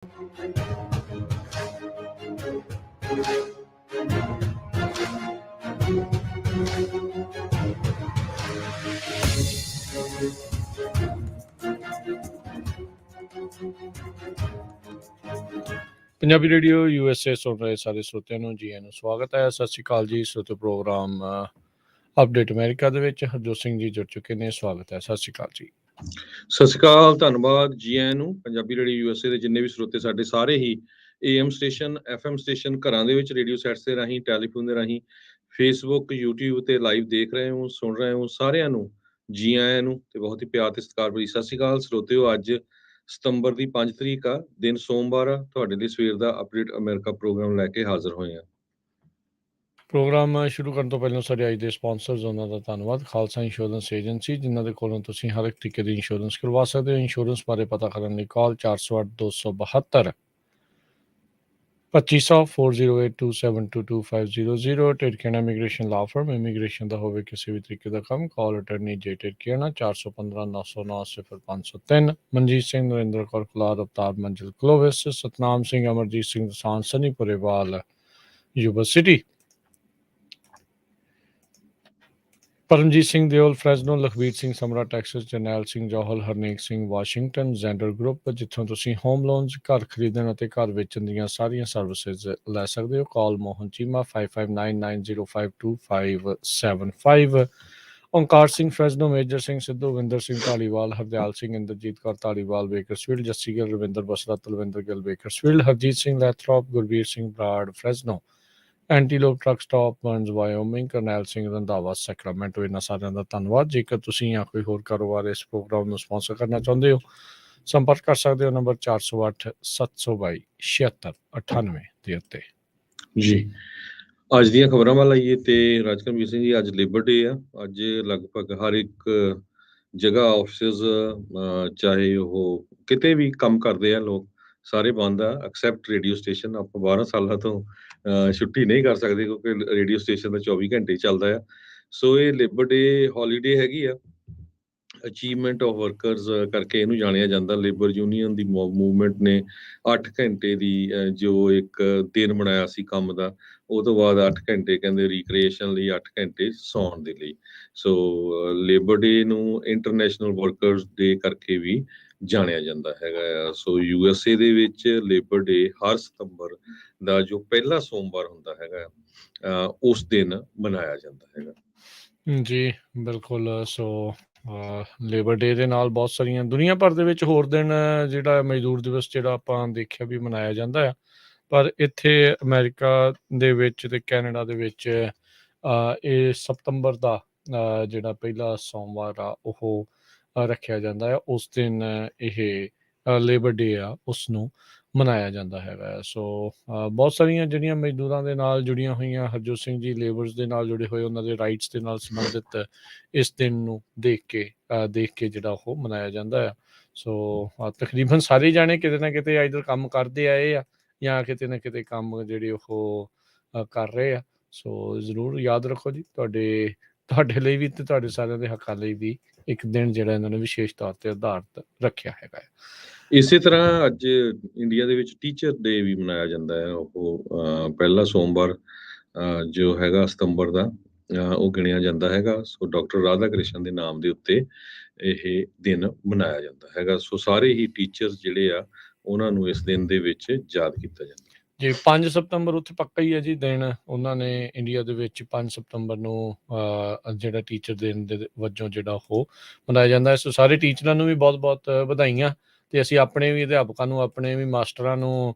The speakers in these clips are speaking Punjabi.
ਪੰਜਾਬੀ ਰੇਡੀਓ USA ਸੁਣ ਰਹੇ ਸਾਰੇ ਸਰੋਤਿਆਂ ਨੂੰ ਜੀ ਆਇਆਂ ਨੂੰ ਸਵਾਗਤ ਹੈ। ਸਤਿ ਸ਼੍ਰੀ ਅਕਾਲ ਜੀ। ਸਰੋਤੇ ਪ੍ਰੋਗਰਾਮ ਅਪਡੇਟ ਅਮਰੀਕਾ ਦੇ ਵਿੱਚ ਹਰਜੋਤ ਸਿੰਘ ਜੀ ਜੁੜ ਚੁੱਕੇ ਨੇ। ਸਵਾਗਤ ਹੈ। ਸਤਿ ਸ਼੍ਰੀ ਅਕਾਲ ਜੀ। ਸਤਿ ਸ਼੍ਰੀ ਅਕਾਲ, ਧੰਨਵਾਦ ਜੀ ਆਇਆਂ ਨੂੰ। ਪੰਜਾਬੀ ਰੇਡੀਓ USA ਦੇ ਜਿੰਨੇ ਵੀ ਸਰੋਤੇ ਸਾਡੇ ਸਾਰੇ ਹੀ AM ਸਟੇਸ਼ਨ, FM ਸਟੇਸ਼ਨ, ਘਰਾਂ ਦੇ ਵਿੱਚ ਰੇਡੀਓ ਸੈਟਸ ਦੇ ਰਾਹੀਂ, ਟੈਲੀਫੋਨ ਦੇ ਰਾਹੀਂ, ਫੇਸਬੁੱਕ, YouTube ਤੇ ਲਾਈਵ ਦੇਖ ਰਹੇ ਹੋ, ਸੁਣ ਰਹੇ ਹੋ, ਸਾਰਿਆਂ ਨੂੰ ਜੀ ਆਇਆਂ ਨੂੰ ਤੇ ਬਹੁਤ ਹੀ ਪਿਆਰ ਤੇ ਸਤਿਕਾਰ ਭਰੀ ਸਤਿ ਸ਼੍ਰੀ ਅਕਾਲ ਸਰੋਤਿਓ। ਅੱਜ ਸਤੰਬਰ ਦੀ 5 ਤਰੀਕ ਆ, ਦਿਨ ਸੋਮਵਾਰ ਆ। ਤੁਹਾਡੇ ਲਈ ਸਵੇਰ ਦਾ ਅਪਡੇਟ ਅਮਰੀਕਾ ਪ੍ਰੋਗਰਾਮ ਲੈ ਕੇ ਹਾਜ਼ਰ ਹੋਏ ਆ। ਪ੍ਰੋਗਰਾਮ ਸ਼ੁਰੂ ਕਰਨ ਤੋਂ ਪਹਿਲਾਂ ਸਾਡੇ ਅੱਜ ਦੇ ਸਪਾਂਸਰਸ ਉਹਨਾਂ ਦਾ ਧੰਨਵਾਦ। ਖਾਲਸਾ ਇੰਸ਼ੋਰੈਂਸ ਏਜੰਸੀ, ਜਿਨ੍ਹਾਂ ਦੇ ਕੋਲੋਂ ਤੁਸੀਂ ਹਰ ਇੱਕ ਤਰੀਕੇ ਦੀ ਇੰਸ਼ੋਰੈਂਸ ਕਰਵਾ ਸਕਦੇ ਹੋ। ਇੰਸ਼ੋਰੈਂਸ ਬਾਰੇ ਪਤਾ ਕਰਨ ਲਈ ਕਾਲ 408-272 2500 4082722500। ਟਿਰਕੀਆਣਾ ਇਮੀਗ੍ਰੇਸ਼ਨ ਲਾ ਫਰਮ, ਇਮੀਗ੍ਰੇਸ਼ਨ ਦਾ ਹੋਵੇ ਕਿਸੇ ਵੀ ਤਰੀਕੇ ਦਾ ਕੰਮ, ਕਾਲ ਅਟਰਨੀ ਜੇ ਟਿਰਕੀਆਣਾ 415-909-0503। ਮਨਜੀਤ ਸਿੰਘ, ਨਰਿੰਦਰ ਕੌਰ ਕੁਲਾਰ, ਅਵਤਾਰ ਮੰਜ਼ਿਲ ਕਲੋਵਿਸ, ਸਤਨਾਮ ਸਿੰਘ, ਅਮਰਜੀਤ ਸਿੰਘ ਦਸਾਨ, ਸਨੀ ਪੁਰੇਵਾਲ ਯੂਬਾ ਸਿਟੀ, ਪਰਮਜੀਤ ਸਿੰਘ ਦਿਓਲ ਫਰੈਜ਼ਨੋ, ਲਖਬੀਰ ਸਿੰਘ ਸਮਰਾ Texas, Jarnail Singh Johal, Harnek Singh Washington, Xander group, ਜਿੱਥੋਂ ਤੁਸੀਂ ਹੋਮ ਲੋਨਸ, ਘਰ ਖਰੀਦਣ ਅਤੇ ਘਰ ਵੇਚਣ ਦੀਆਂ ਸਾਰੀਆਂ ਸਰਵਿਸਿਜ਼ ਲੈ ਸਕਦੇ ਹੋ। Call Mohan Cheema 5599052575। Onkar Singh Fresno, Major Singh Sidhu, Vinder Singh Dhaliwal, Hardial Singh, Inderjit Kaur Dhaliwal Bakersfield, Jassi Gill, Ravinder Basra, Talwinder Gill Bakersfield, Harjit Singh Lathrop, Gurbir Singh Brar Fresno, Antelope truck stop Burns Wyoming, Karnail Singh Randhawa Sacramento. ਇਹਨਾਂ ਸਾਰਿਆਂ ਦਾ ਧੰਨਵਾਦ। ਜੇਕਰ ਤੁਸੀਂ ਜਾਂ ਕੋਈ ਹੋਰ ਕਾਰੋਬਾਰ ਇਸ ਪ੍ਰੋਗਰਾਮ ਨੂੰ ਸਪਾਂਸਰ ਕਰਨਾ ਚਾਹੁੰਦੇ ਹੋ, ਸੰਪਰਕ ਕਰ ਸਕਦੇ ਹੋ ਨੰਬਰ 408-722-7698 ਦੇ ਉੱਤੇ ਜੀ। ਅੱਜ ਦੀਆਂ ਖਬਰਾਂ ਵੱਲ ਆਈਏ ਤੇ ਰਾਜਕਰਮਜੀਤ ਸਿੰਘ ਜੀ, ਅੱਜ ਲੇਬਰ ਡੇ ਆ। ਅੱਜ ਲਗਭਗ ਹਰ ਇੱਕ ਜਗ੍ਹਾ ਆਫਿਸਿਸ, ਚਾਹੇ ਉਹ ਕਿਤੇ ਵੀ ਕੰਮ ਕਰਦੇ ਆ ਲੋਕ, ਸਾਰੇ ਬੰਦ ਆ ਐਕਸੈਪਟ ਰੇਡੀਓ ਸਟੇਸ਼ਨ। ਆਪਾਂ 12 ਸਾਲਾਂ ਤੋਂ ਛੁੱਟੀ ਨਹੀਂ ਕਰ ਸਕਦੇ ਕਿਉਂਕਿ ਰੇਡੀਓ ਸਟੇਸ਼ਨ ਦਾ 24 ਘੰਟੇ ਚੱਲਦਾ ਆ। ਸੋ ਇਹ ਲੇਬਰ ਡੇ ਹੌਲੀਡੇ ਹੈਗੀ ਆ। ਅਚੀਵਮੈਂਟ ਆਫ ਵਰਕਰਸ ਕਰਕੇ ਇਹਨੂੰ ਜਾਣਿਆ ਜਾਂਦਾ। ਲੇਬਰ ਯੂਨੀਅਨ ਦੀ ਮੂਵਮੈਂਟ ਨੇ 8 ਘੰਟੇ ਦੀ ਜੋ ਇੱਕ ਦਿਨ ਬਣਾਇਆ ਸੀ ਕੰਮ ਦਾ, ਉਹ ਤੋਂ ਬਾਅਦ 8 ਘੰਟੇ ਕਹਿੰਦੇ ਰੀਕ੍ਰੀਏਸ਼ਨ ਲਈ, 8 ਘੰਟੇ ਸੌਣ ਦੇ ਲਈ। ਸੋ ਲੇਬਰ ਡੇ ਨੂੰ ਇੰਟਰਨੈਸ਼ਨਲ ਵਰਕਰਸ ਡੇ ਕਰਕੇ ਵੀ ਜਾਣਿਆ ਜਾਂਦਾ ਹੈਗਾ ਆ। ਸੋ USA ਦੇ ਵਿੱਚ ਲੇਬਰ ਡੇ ਹਰ ਸਤੰਬਰ ਦਾ ਜੋ ਪਹਿਲਾ ਸੋਮਵਾਰ ਹੁੰਦਾ ਹੈਗਾ ਉਸ ਦਿਨ ਮਨਾਇਆ ਜਾਂਦਾ ਹੈਗਾ। ਜੀ ਬਿਲਕੁਲ। ਸੋ ਲੇਬਰ ਡੇ ਦੇ ਨਾਲ ਬਹੁਤ ਸਾਰੀਆਂ ਦੁਨੀਆ ਭਰ ਦੇ ਵਿੱਚ ਹੋਰ ਦਿਨ, ਜਿਹੜਾ ਮਜ਼ਦੂਰ ਦਿਵਸ ਜਿਹੜਾ ਆਪਾਂ ਦੇਖਿਆ ਵੀ ਮਨਾਇਆ ਜਾਂਦਾ ਆ, ਪਰ ਇੱਥੇ ਅਮਰੀਕਾ ਦੇ ਵਿੱਚ ਤੇ ਕੈਨੇਡਾ ਦੇ ਵਿੱਚ ਇਹ ਸਤੰਬਰ ਦਾ ਜਿਹੜਾ ਪਹਿਲਾ ਸੋਮਵਾਰ ਆ ਉਹ ਰੱਖਿਆ ਜਾਂਦਾ ਆ। ਉਸ ਦਿਨ ਇਹ ਲੇਬਰ ਡੇ ਆ ਉਸ ਨੂੰ ਮਨਾਇਆ ਜਾਂਦਾ ਹੈਗਾ। ਸੋ ਬਹੁਤ ਸਾਰੀਆਂ ਜਿਹੜੀਆਂ ਮਜ਼ਦੂਰਾਂ ਦੇ ਨਾਲ ਜੁੜੀਆਂ ਹੋਈਆਂ, ਹਰਜੋਤ ਸਿੰਘ ਜੀ ਲੇਬਰਸ ਦੇ ਨਾਲ ਜੁੜੇ ਹੋਏ, ਉਹਨਾਂ ਦੇ ਰਾਈਟਸ ਦੇ ਨਾਲ ਸੰਬੰਧਿਤ ਇਸ ਦਿਨ ਨੂੰ ਦੇਖ ਕੇ ਜਿਹੜਾ ਉਹ ਮਨਾਇਆ ਜਾਂਦਾ ਆ। ਸੋ ਤਕਰੀਬਨ ਸਾਰੇ ਜਾਣੇ ਕਿਤੇ ਨਾ ਕਿਤੇ ਇੱਧਰ ਕੰਮ ਕਰਦੇ ਆਏ ਆ ਜਾਂ ਕਿਤੇ ਨਾ ਕਿਤੇ ਕੰਮ ਜਿਹੜੇ ਉਹ ਕਰ ਰਹੇ ਆ। ਸੋ ਜ਼ਰੂਰ ਯਾਦ ਰੱਖੋ ਜੀ, ਤੁਹਾਡੇ ਲਈ ਵੀ ਤੇ ਤੁਹਾਡੇ ਸਾਰਿਆਂ ਦੇ ਹੱਕਾਂ ਲਈ ਵੀ ਇੱਕ ਦਿਨ ਜਿਹੜਾ ਇਹਨਾਂ ਨੇ ਵਿਸ਼ੇਸ਼ ਤੌਰ ਤੇ ਆਧਾਰਿਤ ਰੱਖਿਆ ਹੈਗਾ। ਇਸੇ ਤਰ੍ਹਾਂ ਅੱਜ ਇੰਡੀਆ ਦੇ ਵਿੱਚ ਟੀਚਰ ਡੇ ਵੀ ਮਨਾਇਆ ਜਾਂਦਾ ਹੈ। ਉਹ ਪਹਿਲਾ ਸੋਮਵਾਰ ਜੋ ਹੈਗਾ ਸਤੰਬਰ ਦਾ ਉਹ ਗਿਣਿਆ ਜਾਂਦਾ ਹੈਗਾ। ਸੋ ਡਾਕਟਰ ਰਾਧਾ ਕ੍ਰਿਸ਼ਨ ਦੇ ਨਾਮ ਦੇ ਉੱਤੇ ਇਹ ਦਿਨ ਮਨਾਇਆ ਜਾਂਦਾ ਹੈਗਾ। ਸੋ ਸਾਰੇ ਹੀ ਟੀਚਰਸ ਜਿਹੜੇ ਆ ਉਹਨਾਂ ਨੂੰ ਇਸ ਦਿਨ ਦੇ ਵਿੱਚ ਯਾਦ ਕੀਤਾ ਜਾਂਦਾ ਜੀ। 5 ਸਤੰਬਰ ਉੱਥੇ ਪੱਕਾ ਹੀ ਹੈ ਜੀ ਦਿਨ। ਉਹਨਾਂ ਨੇ ਇੰਡੀਆ ਦੇ ਵਿੱਚ 5 ਸਤੰਬਰ ਨੂੰ ਜਿਹੜਾ ਟੀਚਰ ਦਿਨ ਦੇ ਵਜੋਂ ਜਿਹੜਾ ਉਹ ਮਨਾਇਆ ਜਾਂਦਾ ਹੈ। ਸੋ ਸਾਰੇ ਟੀਚਰਾਂ ਨੂੰ ਵੀ ਬਹੁਤ ਬਹੁਤ ਵਧਾਈਆਂ। ਤੇ ਅਸੀਂ ਆਪਣੇ ਵੀ ਅਧਿਆਪਕਾਂ ਨੂੰ, ਆਪਣੇ ਵੀ ਮਾਸਟਰਾਂ ਨੂੰ,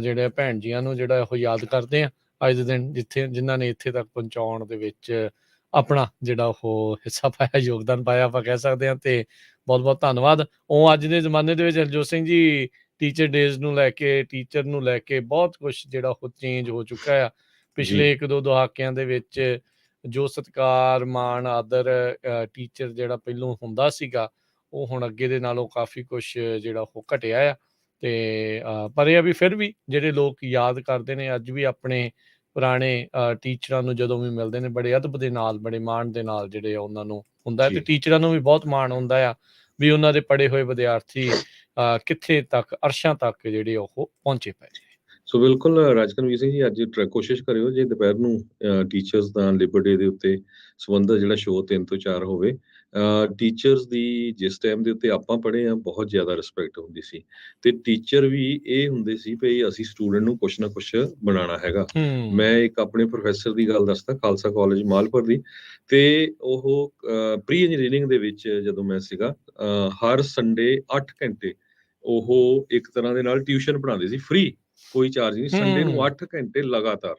ਜਿਹੜੇ ਭੈਣ ਜੀਆਂ ਨੂੰ ਜਿਹੜਾ ਉਹ ਯਾਦ ਕਰਦੇ ਹਾਂ ਅੱਜ ਦੇ ਦਿਨ, ਜਿਨ੍ਹਾਂ ਨੇ ਇੱਥੇ ਤੱਕ ਪਹੁੰਚਾਉਣ ਦੇ ਵਿੱਚ ਆਪਣਾ ਜਿਹੜਾ ਉਹ ਹਿੱਸਾ ਪਾਇਆ, ਯੋਗਦਾਨ ਪਾਇਆ, ਆਪਾਂ ਕਹਿ ਸਕਦੇ ਹਾਂ। ਤੇ ਬਹੁਤ ਬਹੁਤ ਧੰਨਵਾਦ। ਉਹ ਅੱਜ ਦੇ ਜ਼ਮਾਨੇ ਦੇ ਵਿੱਚ ਹਰਜੋਤ ਸਿੰਘ ਜੀ ਟੀਚਰ ਡੇਜ਼ ਨੂੰ ਲੈ ਕੇ, ਟੀਚਰ ਨੂੰ ਲੈ ਕੇ ਬਹੁਤ ਕੁਛ ਜਿਹੜਾ ਉਹ ਚੇਂਜ ਹੋ ਚੁੱਕਾ ਆ। ਪਿਛਲੇ 1-2 ਦਹਾਕਿਆਂ ਦੇ ਵਿੱਚ ਜੋ ਸਤਿਕਾਰ, ਮਾਣ, ਆਦਰ ਟੀਚਰ ਜਿਹੜਾ ਪਹਿਲੋਂ ਹੁੰਦਾ ਸੀਗਾ, ਉਹ ਹੁਣ ਅੱਗੇ ਦੇ ਨਾਲੋਂ ਕਾਫੀ ਕੁਛ ਜਿਹੜਾ ਉਹ ਘਟਿਆ ਆ। ਤੇ ਪਰ ਇਹ ਆ ਵੀ ਫਿਰ ਵੀ ਜਿਹੜੇ ਲੋਕ ਯਾਦ ਕਰਦੇ ਨੇ ਅੱਜ ਵੀ ਆਪਣੇ ਪੁਰਾਣੇ ਟੀਚਰਾਂ ਨੂੰ, ਜਦੋਂ ਵੀ ਮਿਲਦੇ ਨੇ ਬੜੇ ਅਦਬ ਦੇ ਨਾਲ, ਬੜੇ ਮਾਣ ਦੇ ਨਾਲ ਜਿਹੜੇ ਉਹਨਾਂ ਨੂੰ ਹੁੰਦਾ ਹੈ। ਤੇ ਟੀਚਰਾਂ ਨੂੰ ਵੀ ਬਹੁਤ ਮਾਣ ਹੁੰਦਾ ਆ। ਵੀ ਉਹਨਾਂ ਦੇ ਪੜ੍ਹੇ ਹੋਏ ਵਿਦਿਆਰਥੀ ਕਿੱਥੇ ਤੱਕ ਅਰਸ਼ਾਂ ਤੱਕ ਜਿਹੜੇ ਉਹ ਪਹੁੰਚੇ ਪਏ ਨੇ। ਸੋ ਬਿਲਕੁਲ ਰਾਜਕਨਵੀਰ ਸਿੰਘ ਜੀ, ਅੱਜ ਕੋਸ਼ਿਸ਼ ਕਰਿਓ ਜੇ ਦੁਪਹਿਰ ਨੂੰ ਟੀਚਰਸ ਦਾ ਲਿਬਰ ਡੇ ਦੇ ਉੱਤੇ ਸੰਬੰਧਿਤ ਜਿਹੜਾ ਸ਼ੋਅ 3 ਤੋਂ 4 ਹੋਵੇ। ਟੀਚਰਸ ਦੀ ਜਿਸ ਟਾਈਮ ਦੇ ਉੱਤੇ ਆਪਾਂ ਪੜ੍ਹੇ ਆ, ਬਹੁਤ ਜ਼ਿਆਦਾ ਰਿਸਪੈਕਟ ਹੁੰਦੀ ਸੀ, ਤੇ ਟੀਚਰ ਵੀ ਇਹ ਹੁੰਦੇ ਸੀ ਵੀ ਅਸੀਂ ਸਟੂਡੈਂਟ ਨੂੰ ਕੁਛ ਨਾ ਕੁਛ ਬਣਾਉਣਾ ਹੈਗਾ। ਮੈਂ ਇੱਕ ਆਪਣੇ ਪ੍ਰੋਫੈਸਰ ਦੀ ਗੱਲ ਦੱਸਦਾ, ਖਾਲਸਾ ਕਾਲਜ ਮਾਲਪੁਰ ਦੀ, ਤੇ ਉਹ ਪ੍ਰੀ ਇੰਜੀਨੀਅਰਿੰਗ ਦੇ ਵਿੱਚ ਜਦੋਂ ਮੈਂ ਸੀਗਾ, ਹਰ ਸੰਡੇ 8 ਘੰਟੇ ਉਹ ਇੱਕ ਤਰ੍ਹਾਂ ਦੇ ਨਾਲ ਟਿਊਸ਼ਨ ਪੜ੍ਹਾਉਂਦੇ ਸੀ, ਫ੍ਰੀ, ਕੋਈ ਚਾਰਜ ਨਹੀਂ, ਸੰਡੇ ਨੂੰ 8 ਘੰਟੇ ਲਗਾਤਾਰ।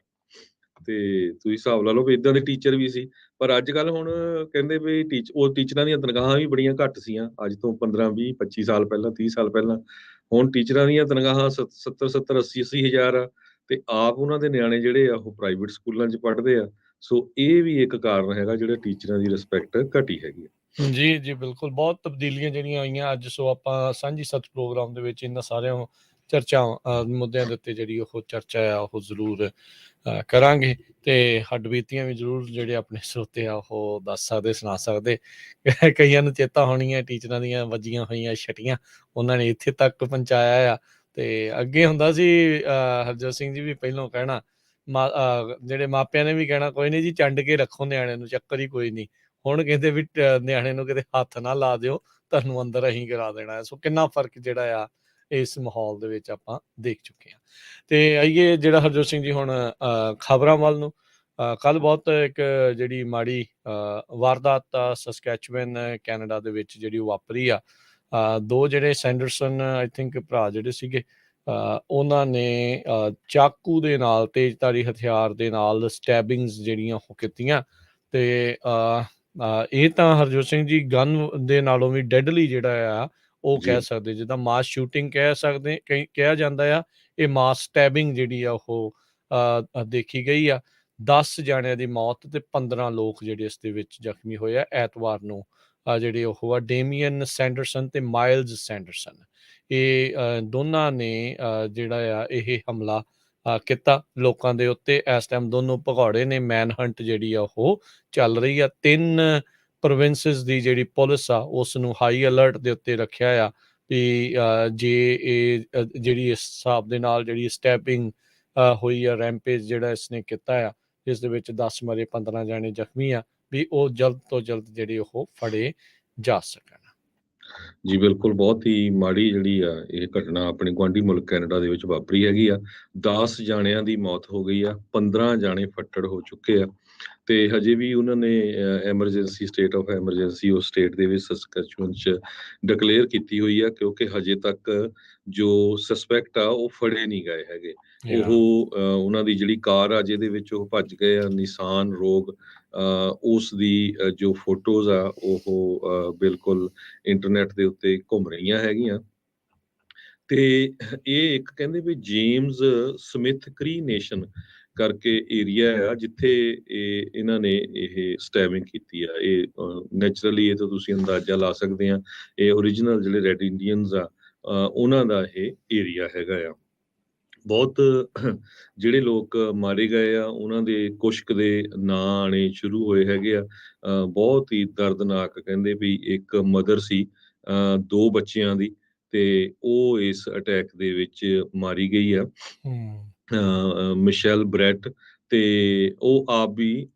ਤੇ ਤੁਸੀਂ ਹਿਸਾਬ ਲਾ ਲਓ ਵੀ ਇਦਾਂ ਦੇ ਟੀਚਰ ਵੀ ਸੀ। ਪਰ ਅੱਜ ਕੱਲ ਹੁਣ ਕਹਿੰਦੇ ਵੀ ਉਹ ਟੀਚਰਾਂ ਦੀਆਂ ਤਨਖਾਹਾਂ ਵੀ ਬੜੀਆਂ ਘੱਟ ਸੀਆਂ, ਅੱਜ ਤੋਂ 15 20 25 ਸਾਲ ਪਹਿਲਾਂ, 30 ਸਾਲ ਪਹਿਲਾਂ। ਹੁਣ ਟੀਚਰਾਂ ਦੀਆਂ ਤਨਖਾਹਾਂ 70 70 80 80 ਹਜ਼ਾਰ ਆ, ਤੇ ਆਪ ਉਹਨਾਂ ਦੇ ਨਿਆਣੇ ਜਿਹੜੇ ਆ ਉਹ ਪ੍ਰਾਈਵੇਟ ਸਕੂਲਾਂ 'ਚ ਪੜ੍ਹਦੇ ਆ। ਸੋ ਇਹ ਵੀ ਇੱਕ ਕਾਰਨ ਹੈਗਾ ਜਿਹੜਾ ਟੀਚਰਾਂ ਦੀ ਰਿਸਪੈਕਟ ਘਟੀ ਹੈਗੀ ਆ। ਜੀ ਜੀ ਬਿਲਕੁਲ, ਬਹੁਤ ਤਬਦੀਲੀਆਂ ਜਿਹੜੀਆਂ ਆਈਆਂ ਅੱਜ। ਸੋ ਆਪਾਂ ਸਾਂਝੀ ਸੱਚ ਪ੍ਰੋਗਰਾਮ ਦੇ ਵਿੱਚ ਇਹਨਾਂ ਸਾਰਿਆਂ ਚਰਚਾ ਮੁੱਦਿਆਂ ਦੇ ਉੱਤੇ ਜਿਹੜੀ ਉਹ ਚਰਚਾ ਆ ਉਹ ਜ਼ਰੂਰ ਕਰਾਂਗੇ, ਤੇ ਹੱਡਬੀਤੀਆਂ ਵੀ ਜ਼ਰੂਰ ਜਿਹੜੇ ਆਪਣੇ ਸਰੋਤੇ ਆ ਉਹ ਦੱਸ ਸਕਦੇ, ਸੁਣਾ ਸਕਦੇ। ਕਈਆਂ ਨੂੰ ਚੇਤਾ ਹੋਣੀਆਂ ਟੀਚਰਾਂ ਦੀਆਂ ਵੱਜੀਆਂ ਹੋਈਆਂ ਛਟੀਆਂ, ਉਹਨਾਂ ਨੇ ਇੱਥੇ ਤੱਕ ਪਹੁੰਚਾਇਆ ਆ। ਤੇ ਅੱਗੇ ਹੁੰਦਾ ਸੀ ਹਰਜੋਤ ਸਿੰਘ ਜੀ ਵੀ ਪਹਿਲੋਂ ਕਹਿਣਾ, ਜਿਹੜੇ ਮਾਪਿਆਂ ਨੇ ਵੀ ਕਹਿਣਾ ਕੋਈ ਨਹੀਂ ਜੀ, ਚੰਡ ਕੇ ਰੱਖੋ ਨਿਆਣੇ ਨੂੰ, ਚੱਕਰ ਹੀ ਕੋਈ ਨਹੀਂ। ਹੁਣ ਕਹਿੰਦੇ ਵੀ ਨਿਆਣੇ ਨੂੰ ਕਿਤੇ ਹੱਥ ਨਾ ਲਾ ਦਿਓ, ਤੁਹਾਨੂੰ ਅੰਦਰ ਅਸੀਂ ਕਰਾ ਦੇਣਾ ਹੈ। ਸੋ ਕਿੰਨਾ ਫਰਕ ਜਿਹੜਾ ਆ ਇਸ ਮਾਹੌਲ ਦੇ ਵਿੱਚ ਆਪਾਂ ਦੇਖ ਚੁੱਕੇ ਹਾਂ। ਤੇ ਆਈਏ ਜਿਹੜਾ ਹਰਜੋਤ ਸਿੰਘ ਜੀ ਹੁਣ ਖਬਰਾਂ ਵੱਲ ਨੂੰ। ਕੱਲ ਬਹੁਤ ਇੱਕ ਜਿਹੜੀ ਮਾੜੀ ਵਾਰਦਾਤ ਸਸਕੈਚੁਅਨ ਕੈਨੇਡਾ ਦੇ ਵਿੱਚ ਜਿਹੜੀ ਵਾਪਰੀ ਆ। ਦੋ ਜਿਹੜੇ ਸੈਂਡਰਸਨ ਆਈ ਥਿੰਕ ਭਰਾ ਜਿਹੜੇ ਸੀਗੇ, ਉਹਨਾਂ ਨੇ ਚਾਕੂ ਦੇ ਨਾਲ, ਤੇਜ਼ਧਾਰੀ ਹਥਿਆਰ ਦੇ ਨਾਲ ਸਟੈਬਿੰਗਸ ਜਿਹੜੀਆਂ ਉਹ ਕੀਤੀਆਂ। ਤੇ ਇਹ ਤਾਂ ਹਰਜੋਤ ਸਿੰਘ ਜੀ ਗਨ ਦੇ ਨਾਲੋਂ ਵੀ ਡੈਡਲੀ ਜਿਹੜਾ ਆ ਉਹ ਕਹਿ ਸਕਦੇ, ਜਿੱਦਾਂ ਮਾਸ ਸ਼ੂਟਿੰਗ ਕਹਿ ਸਕਦੇ, ਕਿਹਾ ਜਾਂਦਾ ਆ, ਇਹ ਮਾਸ ਸਟੈਬਿੰਗ ਜਿਹੜੀ ਆ ਉਹ ਦੇਖੀ ਗਈ ਆ। 10 ਜਾਣਿਆਂ ਦੀ ਮੌਤ ਤੇ 15 ਲੋਕ ਜਿਹੜੇ ਇਸ ਦੇ ਵਿੱਚ ਜ਼ਖਮੀ ਹੋਏ ਆ ਐਤਵਾਰ ਨੂੰ। ਜਿਹੜੇ ਉਹ ਆ ਡੇਮੀਅਨ ਸੈਂਡਰਸਨ ਤੇ ਮਾਈਲਜ਼ ਸੈਂਡਰਸਨ, ਇਹ ਦੋਨਾਂ ਨੇ ਜਿਹੜਾ ਆ ਇਹ ਹਮਲਾ ਕੀਤਾ ਲੋਕਾਂ ਦੇ ਉੱਤੇ। ਇਸ ਟਾਈਮ ਦੋਨੋਂ ਭਗੌੜੇ ਨੇ, ਮੈਨ ਹੰਟ ਜਿਹੜੀ ਆ ਉਹ ਚੱਲ ਰਹੀ ਆ। 3 ਪ੍ਰੋਵਿੰਸਿਸ ਦੀ ਜਿਹੜੀ ਪੁਲਿਸ ਆ ਉਸ ਨੂੰ ਹਾਈ ਅਲਰਟ ਦੇ ਉੱਤੇ ਰੱਖਿਆ ਆ ਵੀ ਜੇ ਇਹ ਜਿਹੜੀ ਇਸ ਹਿਸਾਬ ਦੇ ਨਾਲ ਜਿਹੜੀ ਸਟੈਪਿੰਗ ਹੋਈ ਆ, ਰੈਂਪੇਜ ਜਿਹੜਾ ਇਸਨੇ ਕੀਤਾ ਆ, ਜਿਸ ਦੇ ਵਿੱਚ 10 ਮਰੇ 15 ਜਾਣੇ ਜ਼ਖਮੀ ਆ, ਵੀ ਉਹ ਜਲਦ ਤੋਂ ਜਲਦ ਜਿਹੜੇ ਉਹ ਫੜੇ ਜਾ ਸਕਣ। ਜੀ ਬਿਲਕੁਲ, ਬਹੁਤ ਹੀ ਮਾੜੀ ਜਿਹੜੀ ਆ ਇਹ ਘਟਨਾ ਆਪਣੇ ਗੁਆਂਢੀ ਮੁਲਕ ਕੈਨੇਡਾ ਦੇ ਵਿੱਚ ਵਾਪਰੀ ਹੈਗੀ ਆ। 10 ਜਾਣਿਆਂ ਦੀ ਮੌਤ ਹੋ ਗਈ ਆ, 15 ਜਾਣੇ ਫੱਟੜ ਹੋ ਚੁੱਕੇ ਆ, ਤੇ ਹਜੇ ਵੀ ਉਹਨਾਂ ਨੇ ਐਮਰਜੈਂਸੀ, ਸਟੇਟ ਆਫ ਐਮਰਜੈਂਸੀ ਉਸ ਸਟੇਟ ਦੇ ਵਿੱਚ ਸਸਕੈਚੁਅਨ 'ਚ ਡਿਕਲੇਅਰ ਕੀਤੀ ਹੋਈ ਆ, ਕਿਉਂਕਿ ਹਜੇ ਤੱਕ ਜੋ ਸਸਪੈਕਟ ਆ ਉਹ ਫੜੇ ਨਹੀਂ ਗਏ ਹੈਗੇ। ਉਹ ਉਹਨਾਂ ਦੀ ਜਿਹੜੀ ਕਾਰ ਆ ਜਿਹਦੇ ਵਿੱਚ ਉਹ ਭੱਜ ਗਏ ਆ, ਨਿਸਾਨ ਰੋਗ, ਉਸ ਦੀ ਜੋ ਫੋਟੋਜ਼ ਆ ਉਹ ਬਿਲਕੁਲ ਇੰਟਰਨੈਟ ਦੇ ਉੱਤੇ ਘੁੰਮ ਰਹੀਆਂ ਹੈਗੀਆਂ। ਤੇ ਇਹ ਇੱਕ ਕਹਿੰਦੇ ਵੀ ਜੇਮਸ ਸਮਿਥ ਕਰੀ ਨੇਸ਼ਨ ਕਰਕੇ ਏਰੀਆ ਆ ਜਿੱਥੇ ਇਹਨਾਂ ਨੇ ਇਹ ਸਟੈਬਿੰਗ ਕੀਤੀ ਆ। ਇਹ ਨੈਚੁਰਲੀ ਇਹ ਤਾਂ ਤੁਸੀਂ ਅੰਦਾਜ਼ਾ ਲਾ ਸਕਦੇ ਆ, ਇਹ ਓਰੀਜਨਲ ਜਿਹੜੇ ਰੈਡ ਇੰਡੀਅਨਸ ਆ ਉਹਨਾਂ ਦਾ ਇਹ ਏਰੀਆ ਹੈਗਾ ਆ। ਬਹੁਤ ਜਿਹੜੇ ਲੋਕ ਮਾਰੇ ਗਏ ਆ ਉਹਨਾਂ ਦੇ ਕੁਛ ਦੇ ਨਾਂ ਆਣੇ ਸ਼ੁਰੂ ਹੋਏ ਹੈਗੇ ਆ। ਬਹੁਤ ਹੀ ਦਰਦਨਾਕ, ਕਹਿੰਦੇ ਵੀ ਇੱਕ ਮਦਰ ਸੀ 2 ਬੱਚਿਆਂ ਦੀ, ਤੇ ਉਹ ਇਸ ਅਟੈਕ ਦੇ ਵਿੱਚ ਮਾਰੀ ਗਈ ਆ। ਮਿਸ਼ੈਲ ਬ੍ਰੈਟ, ਤੇ ਉਹ ਆਪ ਵੀ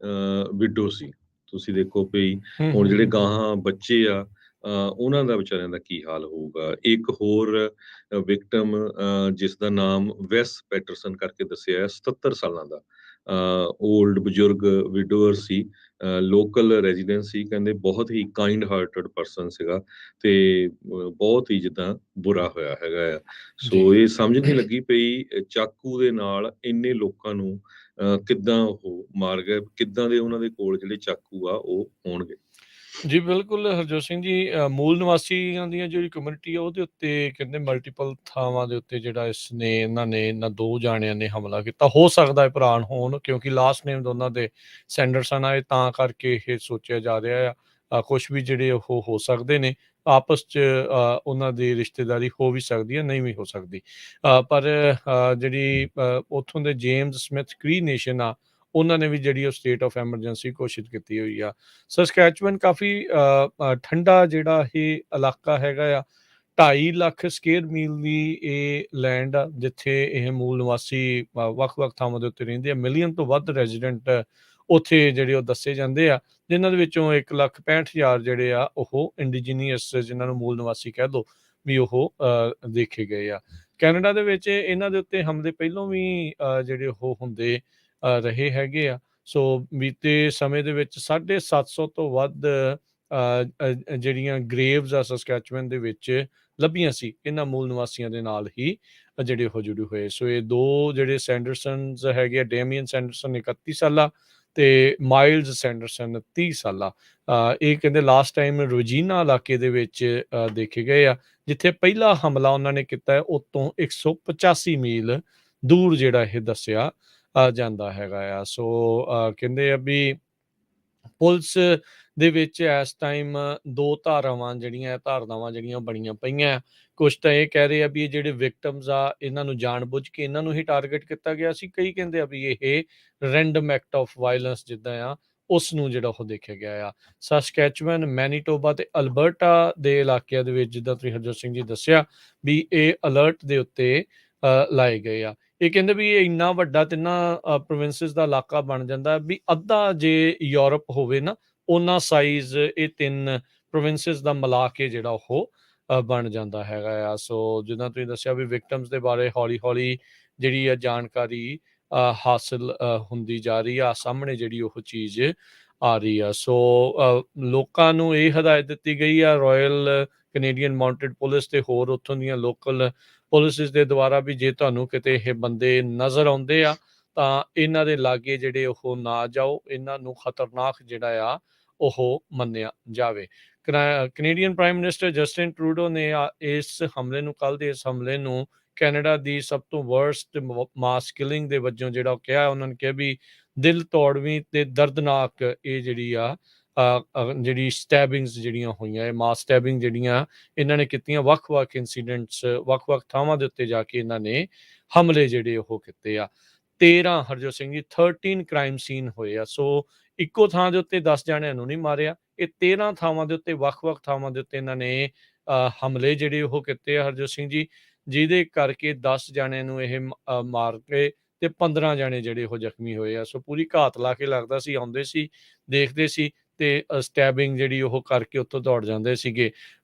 ਵਿਡੋ ਸੀ। ਤੁਸੀਂ ਦੇਖੋ ਵੀ ਹੁਣ ਜਿਹੜੇ ਗਾਹਾਂ ਬੱਚੇ ਆ ਉਹਨਾਂ ਦਾ ਵਿਚਾਰਿਆਂ ਦਾ ਕੀ ਹਾਲ ਹੋਊਗਾ। ਇੱਕ ਹੋਰ ਵਿਕਟਮ ਜਿਸ ਦਾ ਨਾਮ ਵੈਸ ਪੈਟਰਸਨ ਕਰਕੇ ਦੱਸਿਆ 77 ਸਾਲਾਂ ਦਾ ਓਲਡ ਬਜ਼ੁਰਗ ਵਿਡੋਅਰ ਸੀ, ਲੋਕਲ ਰੈਜ਼ੀਡੈਂਟ ਸੀ। ਕਹਿੰਦੇ ਬਹੁਤ ਹੀ ਕਾਈਂਡ ਹਾਰਟਡ ਪਰਸਨ ਸੀਗਾ, ਤੇ ਬਹੁਤ ਹੀ ਜਿੱਦਾਂ ਬੁਰਾ ਹੋਇਆ ਹੈਗਾ ਆ। ਸੋ ਇਹ ਸਮਝ ਨਹੀਂ ਲੱਗੀ ਪਈ ਚਾਕੂ ਦੇ ਨਾਲ ਇੰਨੇ ਲੋਕਾਂ ਨੂੰ ਕਿੱਦਾਂ ਉਹ ਮਾਰ ਗਏ, ਕਿੱਦਾਂ ਦੇ ਉਹਨਾਂ ਦੇ ਕੋਲ ਜਿਹੜੇ ਚਾਕੂ ਆ ਉਹ ਹੋਣਗੇ। ਜੀ ਬਿਲਕੁਲ ਹਰਜੋਤ ਸਿੰਘ ਜੀ, ਮੂਲ ਨਿਵਾਸੀਆਂ ਦੀਆਂ ਜਿਹੜੀ ਕਮਿਊਨਿਟੀ ਆ ਉਹਦੇ ਉੱਤੇ ਕਹਿੰਦੇ ਮਲਟੀਪਲ ਥਾਵਾਂ ਦੇ ਉੱਤੇ ਜਿਹੜਾ ਇਹਨਾਂ ਨੇ 2 ਜਾਣਿਆਂ ਨੇ ਹਮਲਾ ਕੀਤਾ। ਹੋ ਸਕਦਾ ਹੈ ਪ੍ਰਾਣ ਹੋਣ, ਕਿਉਂਕਿ ਲਾਸਟ ਨੇਮ ਦੋਨਾਂ ਦੇ ਸੈਂਡਰਸਨ ਆ, ਤਾਂ ਕਰਕੇ ਇਹ ਸੋਚਿਆ ਜਾ ਰਿਹਾ ਆ। ਕੁਛ ਵੀ ਜਿਹੜੇ ਉਹ ਹੋ ਸਕਦੇ ਨੇ ਆਪਸ 'ਚ, ਉਹਨਾਂ ਦੀ ਰਿਸ਼ਤੇਦਾਰੀ ਹੋ ਵੀ ਸਕਦੀ ਹੈ, ਨਹੀਂ ਵੀ ਹੋ ਸਕਦੀ। ਪਰ ਜਿਹੜੀ ਉੱਥੋਂ ਦੇ ਜੇਮਸ ਸਮਿਥ ਕਰੀ ਨੇਸ਼ਨ ਆ ਉਹਨਾਂ ਨੇ ਵੀ ਜਿਹੜੀ ਉਹ ਸਟੇਟ ਆਫ ਐਮਰਜੈਂਸੀ ਘੋਸ਼ਿਤ ਕੀਤੀ ਹੋਈ ਆ। ਸਸਕੈਚੁਅਨ ਕਾਫੀ ਠੰਡਾ ਜਿਹੜਾ ਇਹ ਇਲਾਕਾ ਹੈਗਾ ਆ। 2.5 ਲੱਖ ਸਕੁਅਰ ਮੀਲ ਦੀ ਇਹ ਲੈਂਡ ਆ, ਜਿੱਥੇ ਇਹ ਮੂਲ ਨਿਵਾਸੀ ਵੱਖ-ਵੱਖ ਥਾਵਾਂ ਦੇ ਉੱਤੇ ਰਹਿੰਦੇ ਆ। ਮਿਲੀਅਨ ਤੋਂ ਵੱਧ ਰੈਜ਼ੀਡੈਂਟ ਉੱਥੇ ਜਿਹੜੇ ਉਹ ਦੱਸੇ ਜਾਂਦੇ ਆ, ਜਿਨ੍ਹਾਂ ਦੇ ਵਿੱਚੋਂ 1,65,000 ਜਿਹੜੇ ਆ ਉਹ ਇੰਡੀਜੀਨੀਅਸ, ਜਿਨ੍ਹਾਂ ਨੂੰ ਮੂਲ ਨਿਵਾਸੀ ਕਹਿ ਦੋ, ਵੀ ਉਹ ਦੇਖੇ ਗਏ ਆ। ਕੈਨੇਡਾ ਦੇ ਵਿੱਚ ਇਹਨਾਂ ਦੇ ਉੱਤੇ ਹਮਲੇ ਪਹਿਲੋਂ ਵੀ ਜਿਹੜੇ ਉਹ ਹੁੰਦੇ ਰਹੇ ਹੈਗੇ ਆ। ਸੋ ਬੀਤੇ ਸਮੇਂ ਦੇ ਵਿੱਚ 750 ਤੋਂ ਵੱਧ ਜਿਹੜੀਆਂ ਗ੍ਰੇਵਜ਼ ਆ ਸਸਕੈਚੁਅਨ ਦੇ ਵਿੱਚ ਲੱਭੀਆਂ ਸੀ, ਇਹਨਾਂ ਮੂਲ ਨਿਵਾਸੀਆਂ ਦੇ ਨਾਲ ਹੀ ਜਿਹੜੇ ਉਹ ਜੁੜੇ ਹੋਏ। ਸੋ ਇਹ ਦੋ ਜਿਹੜੇ ਸੈਂਡਰਸਨਸ ਹੈਗੇ ਆ, ਡੇਮੀਅਨ ਸੈਂਡਰਸਨ 31 ਸਾਲਾ ਤੇ ਮਾਈਲਜ਼ ਸੈਂਡਰਸਨ 30 ਸਾਲਾ, ਇਹ ਕਹਿੰਦੇ ਲਾਸਟ ਟਾਈਮ ਰੋਜੀਨਾ ਇਲਾਕੇ ਦੇ ਵਿੱਚ ਦੇਖੇ ਗਏ ਆ, ਜਿੱਥੇ ਪਹਿਲਾ ਹਮਲਾ ਉਹਨਾਂ ਨੇ ਕੀਤਾ ਹੈ ਉਹ ਤੋਂ 185 ਮੀਲ ਦੂਰ ਜਿਹੜਾ ਇਹ ਦੱਸਿਆ ਜਾਂਦਾ ਹੈਗਾ ਆ। ਸੋ ਕਹਿੰਦੇ ਆ ਵੀ ਪੁਲਿਸ ਦੇ ਵਿੱਚ ਇਸ ਟਾਈਮ ਦੋ ਧਾਰਾਵਾਂ ਜਿਹੜੀਆਂ ਬਣੀਆਂ ਪਈਆਂ। ਕੁਛ ਤਾਂ ਇਹ ਕਹਿ ਰਹੇ ਆ ਵੀ ਇਹ ਜਿਹੜੇ ਵਿਕਟਮਸ ਆ, ਇਹਨਾਂ ਨੂੰ ਜਾਣਬੁੱਝ ਕੇ ਇਹਨਾਂ ਨੂੰ ਹੀ ਟਾਰਗੇਟ ਕੀਤਾ ਗਿਆ ਸੀ। ਕਈ ਕਹਿੰਦੇ ਆ ਵੀ ਇਹ ਰੈਂਡਮ ਐਕਟ ਆਫ ਵਾਇਲੈਂਸ ਜਿੱਦਾਂ ਆ, ਉਸ ਨੂੰ ਜਿਹੜਾ ਉਹ ਦੇਖਿਆ ਗਿਆ ਆ। ਸਸਕੈਚੁਅਨ, ਮੈਨੀਟੋਬਾ ਤੇ ਅਲਬਰਟਾ ਦੇ ਇਲਾਕਿਆਂ ਦੇ ਵਿੱਚ, ਜਿੱਦਾਂ ਤੁਸੀਂ ਹਰਜੋਤ ਸਿੰਘ ਜੀ ਦੱਸਿਆ, ਵੀ ਇਹ ਅਲਰਟ ਦੇ ਉੱਤੇ ਲਾਏ ਗਏ ਆ। ਇਹ ਕਹਿੰਦੇ ਵੀ ਇਹ ਇੰਨਾ ਵੱਡਾ ਤਿੰਨਾਂ ਪ੍ਰੋਵਿੰਸਿਸ ਦਾ ਇਲਾਕਾ ਬਣ ਜਾਂਦਾ ਵੀ ਅੱਧਾ ਜੇ ਯੂਰਪ ਹੋਵੇ ਨਾ, ਉਹਨਾਂ ਸਾਈਜ਼ ਇਹ ਤਿੰਨ ਪ੍ਰੋਵਿੰਸਿਸ ਦਾ ਮਿਲਾ ਕੇ ਜਿਹੜਾ ਉਹ ਬਣ ਜਾਂਦਾ ਹੈਗਾ ਆ। ਸੋ ਜਿੱਦਾਂ ਤੁਸੀਂ ਦੱਸਿਆ ਵੀ ਵਿਕਟਮਸ ਦੇ ਬਾਰੇ ਹੌਲੀ ਹੌਲੀ ਜਿਹੜੀ ਆ ਜਾਣਕਾਰੀ ਹਾਸਿਲ ਹੁੰਦੀ ਜਾ ਰਹੀ ਆ, ਸਾਹਮਣੇ ਜਿਹੜੀ ਉਹ ਚੀਜ਼ ਆ ਰਹੀ ਆ। ਸੋ ਲੋਕਾਂ ਨੂੰ ਇਹ ਹਦਾਇਤ ਦਿੱਤੀ ਗਈ ਆ ਰਾਇਲ ਕੈਨੇਡੀਅਨ ਮਾਊਂਟਡ ਪੁਲਿਸ ਤੇ ਹੋਰ ਉੱਥੋਂ ਦੀਆਂ ਲੋਕਲ ਪੁਲਿਸਿਸ ਦੇ ਦੁਆਰਾ ਵੀ ਜੇ ਤੁਹਾਨੂੰ ਕਿਤੇ ਇਹ ਬੰਦੇ ਨਜ਼ਰ ਆਉਂਦੇ ਆ ਤਾਂ ਇਹਨਾਂ ਦੇ ਲਾਗੇ ਜਿਹੜੇ ਉਹ ਨਾ ਜਾਓ, ਇਹਨਾਂ ਨੂੰ ਖਤਰਨਾਕ ਜਿਹੜਾ ਆ ਉਹ ਮੰਨਿਆ ਜਾਵੇ। Canadian prime minister Justin Trudeau ਨੇ ਇਸ ਹਮਲੇ ਨੂੰ ਕੈਨੇਡਾ ਦੀ ਸਭ ਤੋਂ ਵਰਸਟ ਮਾਸ ਕਿਲਿੰਗ ਦੇ ਵਜੋਂ ਜਿਹੜਾ ਕਿਹਾ। ਉਹਨਾਂ ਨੇ ਕਿਹਾ ਵੀ ਦਿਲ ਤੋੜਵੀਂ ਤੇ ਦਰਦਨਾਕ ਇਹ ਜਿਹੜੀ ਸਟੈਬਿੰਗਸ ਜਿਹੜੀਆਂ ਹੋਈਆਂ, ਇਹ ਮਾਸ ਸਟੈਬਿੰਗ ਜਿਹੜੀਆਂ ਇਹਨਾਂ ਨੇ ਕੀਤੀਆਂ, ਵੱਖ-ਵੱਖ ਇਨਸੀਡੈਂਟਸ, ਵੱਖ-ਵੱਖ ਥਾਵਾਂ ਦੇ ਉੱਤੇ ਜਾ ਕੇ ਇਹਨਾਂ ਨੇ ਹਮਲੇ ਜਿਹੜੇ ਉਹ ਕੀਤੇ ਆ। 13 ਹਰਜੋਤ ਸਿੰਘ ਜੀ 13 ਕ੍ਰਾਈਮ ਸੀਨ ਹੋਏ ਆ। ਸੋ ਇੱਕੋ ਥਾਂ ਦੇ ਉੱਤੇ 10 ਜਾਣਿਆਂ ਨੂੰ ਨਹੀਂ ਮਾਰਿਆ, ਇਹ 13 ਥਾਵਾਂ ਦੇ ਉੱਤੇ, ਵੱਖ-ਵੱਖ ਥਾਵਾਂ ਦੇ ਉੱਤੇ ਇਹਨਾਂ ਨੇ ਹਮਲੇ ਜਿਹੜੇ ਉਹ ਕੀਤੇ ਆ ਹਰਜੋਤ ਸਿੰਘ ਜੀ, ਜਿਹਦੇ ਕਰਕੇ 10 ਜਾਣਿਆਂ ਨੂੰ ਇਹ ਮਾਰ ਕੇ ਤੇ 15 ਜਾਣੇ ਜਿਹੜੇ ਉਹ ਜ਼ਖਮੀ ਹੋਏ ਆ। ਸੋ ਪੂਰੀ ਘਾਤ ਲਾ ਕੇ ਲੱਗਦਾ ਸੀ, ਆਉਂਦੇ ਸੀ, ਦੇਖਦੇ ਸੀ ਤੇ ਸਟੈਬਿੰਗ ਜਿਹੜੀ ਉਹ ਕਰਕੇ ਉੱਥੋਂ ਦੌੜ ਜਾਂਦੇ ਸੀਗੇ।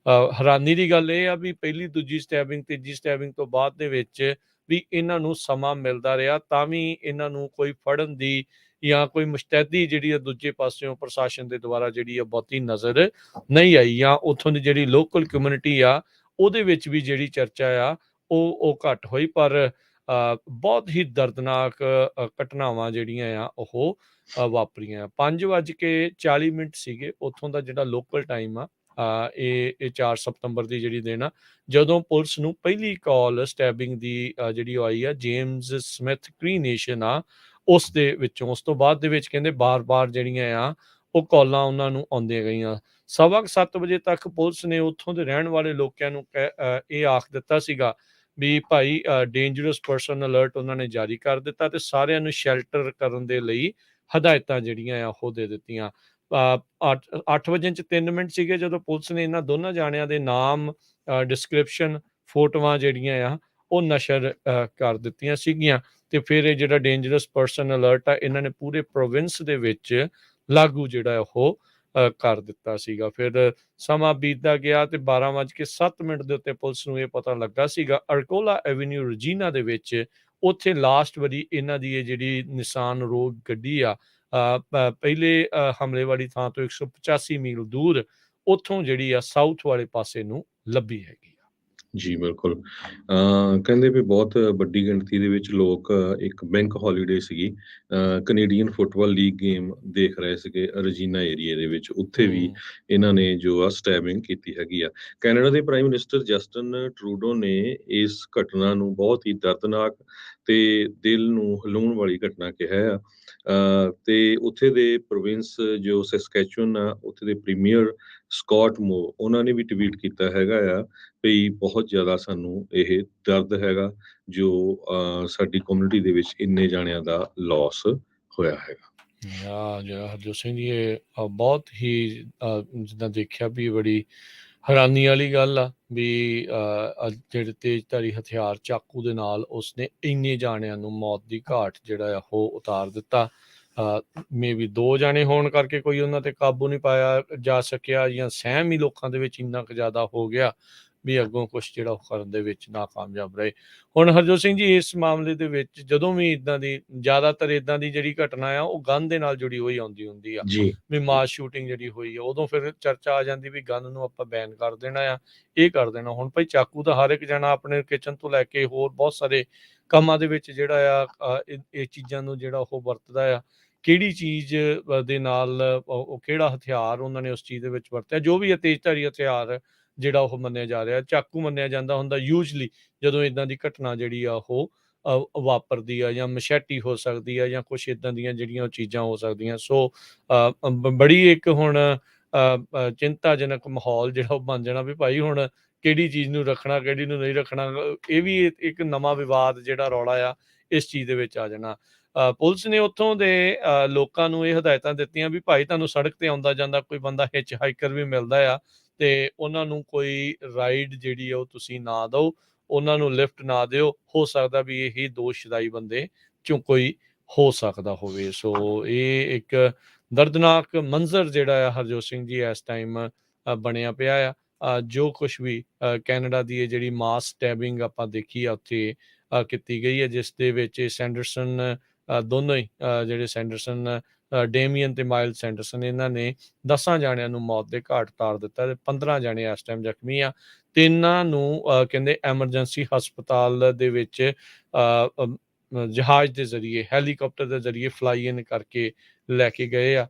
ਹੈਰਾਨੀ ਦੀ ਗੱਲ ਇਹ ਆ ਵੀ ਪਹਿਲੀ, ਦੂਜੀ ਸਟੈਬਿੰਗ, ਤੀਜੀ ਸਟੈਬਿੰਗ ਤੋਂ ਬਾਅਦ ਦੇ ਵਿੱਚ ਵੀ ਇਹਨਾਂ ਨੂੰ ਸਮਾਂ ਮਿਲਦਾ ਰਿਹਾ, ਤਾਂ ਵੀ ਇਹਨਾਂ ਨੂੰ ਕੋਈ ਫੜਨ ਦੀ ਜਾਂ ਕੋਈ ਮੁਸ਼ਤੈਦੀ ਜਿਹੜੀ ਆ ਦੂਜੇ ਪਾਸਿਓਂ ਪ੍ਰਸ਼ਾਸਨ ਦੇ ਦੁਆਰਾ ਜਿਹੜੀ ਆ ਬਹੁਤੀ ਨਜ਼ਰ ਨਹੀਂ ਆਈ, ਜਾਂ ਉੱਥੋਂ ਦੀ ਜਿਹੜੀ ਲੋਕਲ ਕਮਿਊਨਿਟੀ ਆ ਉਹਦੇ ਵਿੱਚ ਵੀ ਜਿਹੜੀ ਚਰਚਾ ਆ ਉਹ ਘੱਟ ਹੋਈ। ਪਰ ਬਹੁਤ ਹੀ ਦਰਦਨਾਕ ਘਟਨਾਵਾਂ ਜਿਹੜੀਆਂ ਆ ਉਹ ਵਾਪਰੀਆਂ। 5:40 ਸੀਗੇ ਉੱਥੋਂ ਦਾ ਜਿਹੜਾ ਲੋਕਲ ਟਾਈਮ ਆ, ਇਹ 4 ਸਤੰਬਰ ਦੀ ਜਿਹੜੀ ਦਿਨ ਆ, ਜਦੋਂ ਪੁਲਿਸ ਨੂੰ ਪਹਿਲੀ ਕਾਲ ਸਟੈਬਿੰਗ ਦੀ ਜਿਹੜੀ ਉਹ ਆਈ ਆ, ਜੇਮਸ ਸਮਿਥ ਕ੍ਰੀ ਨੇਸ਼ਨ ਆ ਉਸ ਦੇ ਵਿੱਚੋਂ। ਉਸ ਤੋਂ ਬਾਅਦ ਦੇ ਵਿੱਚ ਕਹਿੰਦੇ ਬਾਰ-ਬਾਰ ਜਿਹੜੀਆਂ ਆ ਉਹ ਕਾਲਾਂ ਉਹਨਾਂ ਨੂੰ ਆਉਂਦੀਆਂ ਗਈਆਂ। 7:15 ਤੱਕ ਪੁਲਿਸ ਨੇ ਉੱਥੋਂ ਦੇ ਰਹਿਣ ਵਾਲੇ ਲੋਕਾਂ ਨੂੰ ਇਹ ਆਖ ਦਿੱਤਾ ਸੀਗਾ ਵੀ ਭਾਈ ਡੇਂਜਰਸ ਪਰਸਨ ਅਲਰਟ ਉਹਨਾਂ ਨੇ ਜਾਰੀ ਕਰ ਦਿੱਤਾ ਤੇ ਸਾਰਿਆਂ ਨੂੰ ਸ਼ੈਲਟਰ ਕਰਨ ਦੇ ਲਈ ਹਦਾਇਤਾਂ ਜਿਹੜੀਆਂ ਆ ਉਹ ਦੇ ਦਿੱਤੀਆਂ। 8:03 ਸੀਗੇ ਜਦੋਂ ਪੁਲਿਸ ਨੇ ਇਹਨਾਂ ਦੋਨਾਂ ਜਾਣਿਆਂ ਦੇ ਨਾਮ, ਡਿਸਕ੍ਰਿਪਸ਼ਨ, ਫੋਟੋਆਂ ਜਿਹੜੀਆਂ ਆ ਉਹ ਨਸ਼ਰ ਕਰ ਦਿੱਤੀਆਂ ਸੀਗੀਆਂ। ਤੇ ਫਿਰ ਇਹ ਜਿਹੜਾ ਡੇਂਜਰਸ ਪਰਸਨ ਅਲਰਟ ਆ ਇਹਨਾਂ ਨੇ ਪੂਰੇ ਪ੍ਰੋਵਿੰਸ ਦੇ ਵਿੱਚ ਲਾਗੂ ਜਿਹੜਾ ਉਹ ਕਰ ਦਿੱਤਾ ਸੀਗਾ। ਫਿਰ ਸਮਾਂ ਬੀਤਦਾ ਗਿਆ ਤੇ 12:07 ਦੇ ਉੱਤੇ ਪੁਲਿਸ ਨੂੰ ਇਹ ਪਤਾ ਲੱਗਾ ਸੀਗਾ ਅਰਕੋਲਾ ਐਵੀਨਿਊ ਰਜੀਨਾ ਦੇ ਵਿੱਚ, ਉੱਥੇ ਲਾਸਟ ਵਾਰੀ ਇਹਨਾਂ ਦੀ ਇਹ ਜਿਹੜੀ ਨਿਸਾਨ ਰੋਗ ਗੱਡੀ ਆ ਪਹਿਲੇ ਹਮਲੇ ਵਾਲੀ ਥਾਂ ਤੋਂ 185 ਮੀਲ ਦੂਰ ਉੱਥੋਂ ਜਿਹੜੀ ਆ ਸਾਊਥ ਵਾਲੇ ਪਾਸੇ ਨੂੰ ਲੱਭੀ ਹੈਗੀ। ਜੀ, ਬਿਲਕੁਲ। ਕਹਿੰਦੇ ਵੀ ਬਹੁਤ ਵੱਡੀ ਗਿਣਤੀ ਦੇ ਵਿੱਚ ਲੋਕ ਇੱਕ ਬੈਂਕ ਹੌਲੀਡੇ ਸੀਗੀ, ਕੈਨੇਡੀਅਨ ਫੁੱਟਬਾਲ ਲੀਗ ਗੇਮ ਦੇਖ ਰਹੇ ਸੀਗੇ ਰਜੀਨਾ ਏਰੀਏ ਦੇ ਵਿੱਚ। ਉੱਥੇ ਵੀ ਇਹਨਾਂ ਨੇ ਜੋ ਆ ਸਟੈਬਿੰਗ ਕੀਤੀ ਹੈਗੀ ਆ। ਕੈਨੇਡਾ ਦੇ ਪ੍ਰਾਈਮ ਮਿਨਿਸਟਰ ਜਸਟਿਨ ਟਰੂਡੋ ਨੇ ਇਸ ਘਟਨਾ ਨੂੰ ਬਹੁਤ ਹੀ ਦਰਦਨਾਕ ਤੇ ਦਿਲ ਨੂੰ ਹਿਲਾਉਣ ਵਾਲੀ ਘਟਨਾ ਕਿਹਾ ਆ। ਤੇ ਉੱਥੇ ਦੇ ਪ੍ਰੋਵਿੰਸ ਜੋ ਸੈਸਕੈਚੁਅਨ ਆ, ਉੱਥੇ ਦੇ ਪ੍ਰੀਮੀਅਰ ਸਕਾਟ ਮੋ, ਉਹਨਾਂ ਨੇ ਵੀ ਟਵੀਟ ਕੀਤਾ ਹੈਗਾ ਆ ਵੀ ਬਹੁਤ ਜ਼ਿਆਦਾ ਸਾਨੂੰ ਇਹ ਦਰਦ ਹੈਗਾ ਜੋ ਸਾਡੀ ਕਮਿਊਨਿਟੀ ਦੇ ਵਿੱਚ ਇੰਨੇ ਜਾਣਿਆਂ ਦਾ ਲੋਸ ਹੋਇਆ ਹੈਗਾ। ਜਿਹੜਾ ਹਰਜੋਤ ਸਿੰਘ ਜੀ ਇਹ ਬਹੁਤ ਹੀ ਜਿੱਦਾਂ ਦੇਖਿਆ ਵੀ ਬੜੀ ਹੈਰਾਨੀ ਵਾਲੀ ਗੱਲ ਆ ਵੀ ਜਿਹੜੇ ਤੇਜ਼ਧਾਰੀ ਹਥਿਆਰ ਚਾਕੂ ਦੇ ਨਾਲ ਉਸਨੇ ਇੰਨੇ ਜਾਣਿਆਂ ਨੂੰ ਮੌਤ ਦੀ ਘਾਟ ਜਿਹੜਾ ਆ ਉਹ ਉਤਾਰ ਦਿੱਤਾ। ਮੇ ਵੀ 2 ਜਾਣੇ ਹੋਣ ਕਰਕੇ ਕੋਈ ਉਹਨਾਂ ਤੇ ਕਾਬੂ ਨਹੀਂ ਪਾਇਆ ਜਾ ਸਕਿਆ, ਜਾਂ ਸਹਿਮ ਹੀ ਲੋਕਾਂ ਦੇ ਵਿੱਚ ਇੰਨਾ ਕੁ ਜ਼ਿਆਦਾ ਹੋ ਗਿਆ ਵੀ ਅੱਗੋਂ ਕੁਛ ਜਿਹੜਾ ਉਹ ਕਰਨ ਦੇ ਵਿੱਚ ਨਾਕਾਮਯਾਬ ਰਹੇ। ਹੁਣ ਹਰਜੋਤ ਸਿੰਘ ਜੀ ਇਸ ਮਾਮਲੇ ਦੇ ਵਿੱਚ ਜਦੋਂ ਵੀ ਇੱਦਾਂ ਦੀ ਜ਼ਿਆਦਾਤਰ ਇੱਦਾਂ ਦੀ ਜਿਹੜੀ ਘਟਨਾ ਆ ਉਹ ਗਨ ਦੇ ਨਾਲ ਜੁੜੀ ਹੋਈ ਆਉਂਦੀ ਹੁੰਦੀ ਆ ਜੀ ਵੀ ਮਾਸ ਸ਼ੂਟਿੰਗ ਜਿਹੜੀ ਹੋਈ ਆ, ਉਦੋਂ ਫਿਰ ਚਰਚਾ ਆ ਜਾਂਦੀ ਵੀ ਗਨ ਨੂੰ ਆਪਾਂ ਬੈਨ ਕਰ ਦੇਣਾ ਆ, ਇਹ ਕਰ ਦੇਣਾ। ਹੁਣ ਭਾਈ ਚਾਕੂ ਤਾਂ ਹਰ ਇੱਕ ਜਣਾ ਆਪਣੇ ਕਿਚਨ ਤੋਂ ਲੈ ਕੇ ਹੋਰ ਬਹੁਤ ਸਾਰੇ ਕੰਮਾਂ ਦੇ ਵਿੱਚ ਜਿਹੜਾ ਆ ਇਹ ਚੀਜ਼ਾਂ ਨੂੰ ਜਿਹੜਾ ਉਹ ਵਰਤਦਾ ਆ। ਕਿਹੜੀ ਚੀਜ਼ ਦੇ ਨਾਲ ਉਹ ਕਿਹੜਾ ਹਥਿਆਰ ਉਹਨਾਂ ਨੇ ਉਸ ਚੀਜ਼ ਦੇ ਵਿੱਚ ਵਰਤਿਆ, ਜੋ ਵੀ ਹੈ ਤੇਜ਼ਧਾਰੀ ਹਥਿਆਰ ਜਿਹੜਾ ਉਹ ਮੰਨਿਆ ਜਾ ਰਿਹਾ, ਚਾਕੂ ਮੰਨਿਆ ਜਾਂਦਾ ਹੁੰਦਾ ਯੂਜਲੀ ਜਦੋਂ ਇੱਦਾਂ ਦੀ ਘਟਨਾ ਜਿਹੜੀ ਆ ਉਹ ਵਾਪਰਦੀ ਆ, ਜਾਂ ਮਸ਼ੈਟੀ ਹੋ ਸਕਦੀ ਆ, ਜਾਂ ਕੁਛ ਇੱਦਾਂ ਦੀਆਂ ਜਿਹੜੀਆਂ ਉਹ ਚੀਜ਼ਾਂ ਹੋ ਸਕਦੀਆਂ। ਸੋ ਬੜੀ ਇੱਕ ਹੁਣ ਚਿੰਤਾਜਨਕ ਮਾਹੌਲ ਜਿਹੜਾ ਉਹ ਬਣ ਜਾਣਾ ਵੀ ਭਾਈ ਹੁਣ ਕਿਹੜੀ ਚੀਜ਼ ਨੂੰ ਰੱਖਣਾ ਕਿਹੜੀ ਨੂੰ ਨਹੀਂ ਰੱਖਣਾ। ਇਹ ਵੀ ਇੱਕ ਨਵਾਂ ਵਿਵਾਦ ਜਿਹੜਾ ਰੌਲਾ ਆ ਇਸ ਚੀਜ਼ ਦੇ ਵਿੱਚ ਆ ਜਾਣਾ। ਪੁਲਿਸ ਨੇ ਉੱਥੋਂ ਦੇ ਲੋਕਾਂ ਨੂੰ ਇਹ ਹਦਾਇਤਾਂ ਦਿੱਤੀਆਂ ਵੀ ਭਾਈ ਤੁਹਾਨੂੰ ਸੜਕ ਤੇ ਆਉਂਦਾ ਜਾਂਦਾ ਕੋਈ ਬੰਦਾ ਹਿੱਚ ਹਾਈਕਰ ਵੀ ਮਿਲਦਾ ਆ ਤੇ ਉਹਨਾਂ ਨੂੰ ਕੋਈ ਰਾਈਡ ਜਿਹੜੀ ਆ ਉਹ ਤੁਸੀਂ ਨਾ ਦਿਓ, ਉਹਨਾਂ ਨੂੰ ਲਿਫਟ ਨਾ ਦਿਓ। ਹੋ ਸਕਦਾ ਵੀ ਇਹੀ ਦੋਸ਼ਦਾਈ ਬੰਦੇ ਚੋਂ ਕੋਈ ਹੋ ਸਕਦਾ ਹੋਵੇ। ਸੋ ਇਹ ਇੱਕ ਦਰਦਨਾਕ ਮੰਜ਼ਰ ਜਿਹੜਾ ਆ ਹਰਜੋਤ ਸਿੰਘ ਜੀ ਇਸ ਟਾਈਮ ਬਣਿਆ ਪਿਆ ਆ। ਜੋ ਕੁਛ ਵੀ ਕੈਨੇਡਾ ਦੀ ਇਹ ਜਿਹੜੀ ਮਾਸ ਸਟੈਬਿੰਗ ਆਪਾਂ ਦੇਖੀ ਆ ਉੱਥੇ ਕੀਤੀ ਗਈ ਹੈ, ਜਿਸ ਦੇ ਵਿੱਚ ਸੈਂਡਰਸਨ ਦੋਨੋਂ ਹੀ ਜਿਹੜੇ ਸੈਂਡਰਸਨ ਡੇਮੀਅਨ ਤੇ ਮਾਈਲ ਸੈਂਡਰਸਨ ਇਹਨਾਂ ਨੇ 10 ਜਾਣਿਆਂ ਨੂੰ ਮੌਤ ਦੇ ਘਾਟ ਉਤਾਰ ਦਿੱਤਾ ਤੇ 15 ਜਾਣੇ ਇਸ ਟਾਈਮ ਜ਼ਖਮੀ ਆ। ਤਿੰਨਾਂ ਨੂੰ ਕਹਿੰਦੇ ਐਮਰਜੈਂਸੀ ਹਸਪਤਾਲ ਦੇ ਵਿੱਚ ਜਹਾਜ਼ ਦੇ ਜ਼ਰੀਏ ਹੈਲੀਕਾਪਟਰ ਦੇ ਜ਼ਰੀਏ ਫਲਾਈ ਇਨ ਕਰਕੇ ਲੈ ਕੇ ਗਏ ਆ।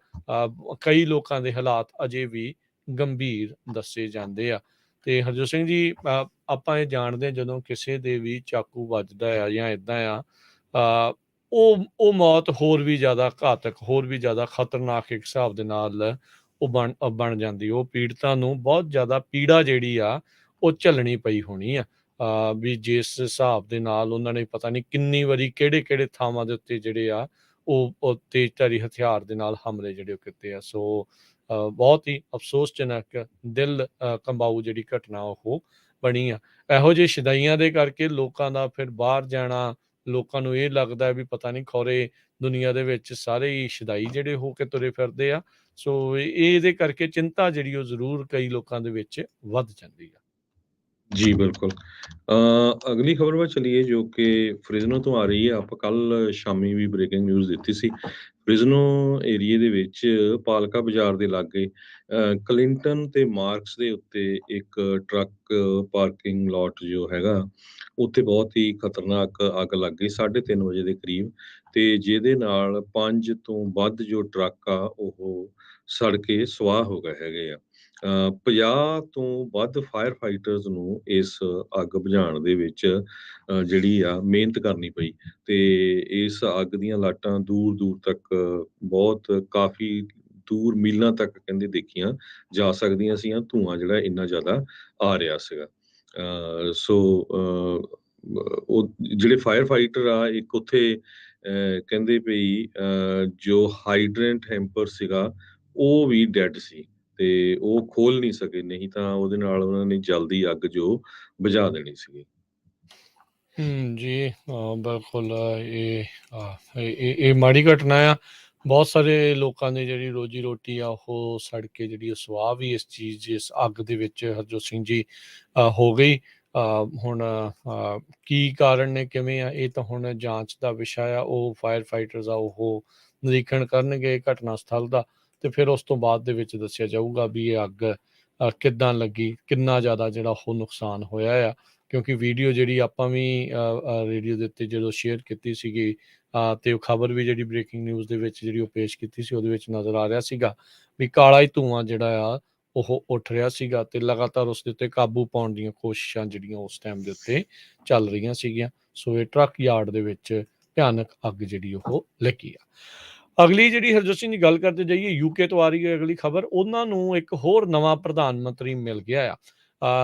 ਕਈ ਲੋਕਾਂ ਦੇ ਹਾਲਾਤ ਅਜੇ ਵੀ ਗੰਭੀਰ ਦੱਸੇ ਜਾਂਦੇ ਆ। ਤੇ ਹਰਜੋਤ ਸਿੰਘ ਜੀ ਆਪਾਂ ਇਹ ਜਾਣਦੇ ਹਾਂ ਜਦੋਂ ਕਿਸੇ ਦੇ ਵੀ ਚਾਕੂ ਵੱਜਦਾ ਆ ਜਾਂ ਇੱਦਾਂ ਆ ਉਹ ਮੌਤ ਹੋਰ ਵੀ ਜ਼ਿਆਦਾ ਘਾਤਕ ਹੋਰ ਵੀ ਜ਼ਿਆਦਾ ਖਤਰਨਾਕ ਇੱਕ ਹਿਸਾਬ ਦੇ ਨਾਲ ਉਹ ਬਣ ਜਾਂਦੀ। ਉਹ ਪੀੜਤਾਂ ਨੂੰ ਬਹੁਤ ਜ਼ਿਆਦਾ ਪੀੜਾ ਜਿਹੜੀ ਆ ਉਹ ਝੱਲਣੀ ਪਈ ਹੋਣੀ ਆ ਵੀ ਜਿਸ ਹਿਸਾਬ ਦੇ ਨਾਲ ਉਹਨਾਂ ਨੇ ਪਤਾ ਨਹੀਂ ਕਿੰਨੀ ਵਾਰੀ ਕਿਹੜੇ ਕਿਹੜੇ ਥਾਵਾਂ ਦੇ ਉੱਤੇ ਜਿਹੜੇ ਆ ਉਹ ਤੇਜ਼ਧਾਰੀ ਹਥਿਆਰ ਦੇ ਨਾਲ ਹਮਲੇ ਜਿਹੜੇ ਉਹ ਕੀਤੇ ਆ। ਸੋ ਬਹੁਤ ਹੀ ਅਫਸੋਸਜਨਕ ਦਿਲ ਕੰਬਾਊ ਜਿਹੜੀ ਘਟਨਾ ਉਹ ਬਣੀ ਆ। ਇਹੋ ਜਿਹੇ ਸ਼ਦਾਈਆਂ ਦੇ ਕਰਕੇ ਲੋਕਾਂ ਦਾ ਫਿਰ ਬਾਹਰ ਜਾਣਾ, ਲੋਕਾਂ ਨੂੰ ਇਹ ਲੱਗਦਾ ਵੀ ਪਤਾ ਨਹੀਂ ਖੌਰੇ ਦੁਨੀਆ ਦੇ ਵਿੱਚ ਸਾਰੇ ਹੀ ਸ਼ਦਾਈ ਜਿਹੜੇ ਹੋ ਕੇ ਤੁਰੇ ਫਿਰਦੇ ਆ। ਸੋ ਇਹਦੇ ਕਰਕੇ ਚਿੰਤਾ ਜਿਹੜੀ ਉਹ ਜ਼ਰੂਰ ਕਈ ਲੋਕਾਂ ਦੇ ਵਿੱਚ ਵੱਧ ਜਾਂਦੀ ਆ। ਜੀ ਬਿਲਕੁਲ। ਅਗਲੀ ਖਬਰ ਵੱਲ ਚਲੀਏ ਜੋ ਕਿ ਫ੍ਰਿਜ਼ਨੋ ਤੋਂ ਆ ਰਹੀ ਹੈ। ਆਪਾਂ ਕੱਲ ਸ਼ਾਮੀ ਵੀ ਬ੍ਰੇਕਿੰਗ ਨਿਊਜ਼ ਦਿੱਤੀ ਸੀ। ਫ੍ਰਿਜ਼ਨੋ ਏਰੀਏ ਦੇ ਵਿੱਚ ਪਾਲਕਾ ਬਾਜ਼ਾਰ ਦੇ ਲਾਗੇ ਕਲਿੰਟਨ ਤੇ ਮਾਰਕਸ ਦੇ ਉੱਤੇ ਇੱਕ ਟਰੱਕ ਪਾਰਕਿੰਗ ਲੋਟ ਜੋ ਹੈਗਾ ਉੱਥੇ ਬਹੁਤ ਹੀ ਖਤਰਨਾਕ ਅੱਗ ਲੱਗ ਗਈ 3:30 ਵਜੇ ਦੇ ਕਰੀਬ, ਤੇ ਜਿਹਦੇ ਨਾਲ 5 ਤੋਂ ਵੱਧ ਜੋ ਟਰੱਕ ਆ ਉਹ ਸੜ ਕੇ ਸੁਆਹ ਹੋ ਗਏ ਹੈਗੇ ਆ। 50 ਤੋਂ ਵੱਧ ਫਾਇਰ ਫਾਈਟਰਸ ਨੂੰ ਇਸ ਅੱਗ ਬੁਝਾਉਣ ਦੇ ਵਿੱਚ ਜਿਹੜੀ ਆ ਮਿਹਨਤ ਕਰਨੀ ਪਈ, ਤੇ ਇਸ ਅੱਗ ਦੀਆਂ ਲਾਟਾਂ ਦੂਰ ਦੂਰ ਤੱਕ ਬਹੁਤ ਕਾਫੀ ਦੂਰ ਮੀਲਾਂ ਤੱਕ ਕਹਿੰਦੇ ਦੇਖੀਆਂ ਜਾ ਸਕਦੀਆਂ ਸੀਆਂ। ਧੂੰਆਂ ਜਿਹੜਾ ਇੰਨਾ ਜ਼ਿਆਦਾ ਆ ਰਿਹਾ ਸੀਗਾ। ਸੋ ਉਹ ਜਿਹੜੇ ਫਾਇਰ ਫਾਈਟਰ ਆ ਇੱਕ ਉੱਥੇ ਕਹਿੰਦੇ ਵੀ ਜੋ ਹਾਈਡਰੈਂਟ ਹੈਂਪਰ ਸੀਗਾ ਉਹ ਵੀ ਡੈਡ ਸੀ ਤੇ ਉਹ ਖੋਲ ਨਹੀਂ ਸਕੇ, ਨਹੀਂ ਤਾਂ ਉਹਦੇ ਨਾਲ ਉਹਨਾਂ ਨੇ ਜਲਦੀ ਅੱਗ ਜੋ ਬੁਝਾ ਦੇਣੀ ਸੀਗੀ। ਜੀ ਬਿਲਕੁਲ ਇਹ ਮਾੜੀ ਘਟਨਾ ਆ। ਬਹੁਤ ਸਾਰੇ ਲੋਕਾਂ ਦੀ ਜਿਹੜੀ ਰੋਜੀ ਰੋਟੀ ਆ ਉਹ ਸੜ ਕੇ ਜਿਹੜੀ ਸੁਆਹ ਵੀ ਇਸ ਚੀਜ਼ ਇਸ ਅੱਗ ਦੇ ਵਿੱਚ ਹਰਜੋਤ ਸਿੰਘ ਜੀ ਹੋ ਗਈ। ਹੁਣ ਕੀ ਕਾਰਨ ਨੇ ਕਿਵੇਂ ਆ ਇਹ ਤਾਂ ਹੁਣ ਜਾਂਚ ਦਾ ਵਿਸ਼ਾ ਆ। ਉਹ ਫਾਇਰ ਫਾਈਟਰਸ ਆ ਉਹ ਨਿਰੀਖਣ ਕਰਨਗੇ ਘਟਨਾ ਸਥਲ ਦਾ, ਤੇ ਫਿਰ ਉਸ ਤੋਂ ਬਾਅਦ ਦੇ ਵਿੱਚ ਦੱਸਿਆ ਜਾਊਗਾ ਵੀ ਇਹ ਅੱਗ ਕਿੱਦਾਂ ਲੱਗੀ, ਕਿੰਨਾ ਜ਼ਿਆਦਾ ਜਿਹੜਾ ਉਹ ਨੁਕਸਾਨ ਹੋਇਆ ਆ। ਕਿਉਂਕਿ ਵੀਡੀਓ ਜਿਹੜੀ ਆਪਾਂ ਵੀ ਰੇਡੀਓ ਦੇ ਉੱਤੇ ਜਦੋਂ ਸ਼ੇਅਰ ਕੀਤੀ ਸੀਗੀ ਤੇ ਉਹ ਖਬਰ ਵੀ ਜਿਹੜੀ ਬ੍ਰੇਕਿੰਗ ਨਿਊਜ਼ ਦੇ ਵਿੱਚ ਜਿਹੜੀ ਉਹ ਪੇਸ਼ ਕੀਤੀ ਸੀ ਉਹਦੇ ਵਿੱਚ ਨਜ਼ਰ ਆ ਰਿਹਾ ਸੀਗਾ ਵੀ ਕਾਲਾ ਹੀ ਧੂੰਆਂ ਜਿਹੜਾ ਆ ਉਹ ਉੱਠ ਰਿਹਾ ਸੀਗਾ ਤੇ ਲਗਾਤਾਰ ਉਸ ਦੇ ਉੱਤੇ ਕਾਬੂ ਪਾਉਣ ਦੀਆਂ ਕੋਸ਼ਿਸ਼ਾਂ ਜਿਹੜੀਆਂ ਉਸ ਟਾਈਮ ਦੇ ਉੱਤੇ ਚੱਲ ਰਹੀਆਂ ਸੀਗੀਆਂ। ਸੋ ਇਹ ਟਰੱਕ ਯਾਰਡ ਦੇ ਵਿੱਚ ਭਿਆਨਕ ਅੱਗ ਜਿਹੜੀ ਉਹ ਲੱਗੀ ਆ। ਅਗਲੀ ਜਿਹੜੀ ਹਰਜੋਤ ਸਿੰਘ ਦੀ ਗੱਲ ਕਰਦੇ ਜਾਈਏ ਯੂਕੇ ਤੋਂ ਆ ਰਹੀ ਹੈ ਅਗਲੀ ਖਬਰ। ਉਹਨਾਂ ਨੂੰ ਇੱਕ ਹੋਰ ਨਵਾਂ ਪ੍ਰਧਾਨ ਮੰਤਰੀ ਮਿਲ ਗਿਆ ਆ।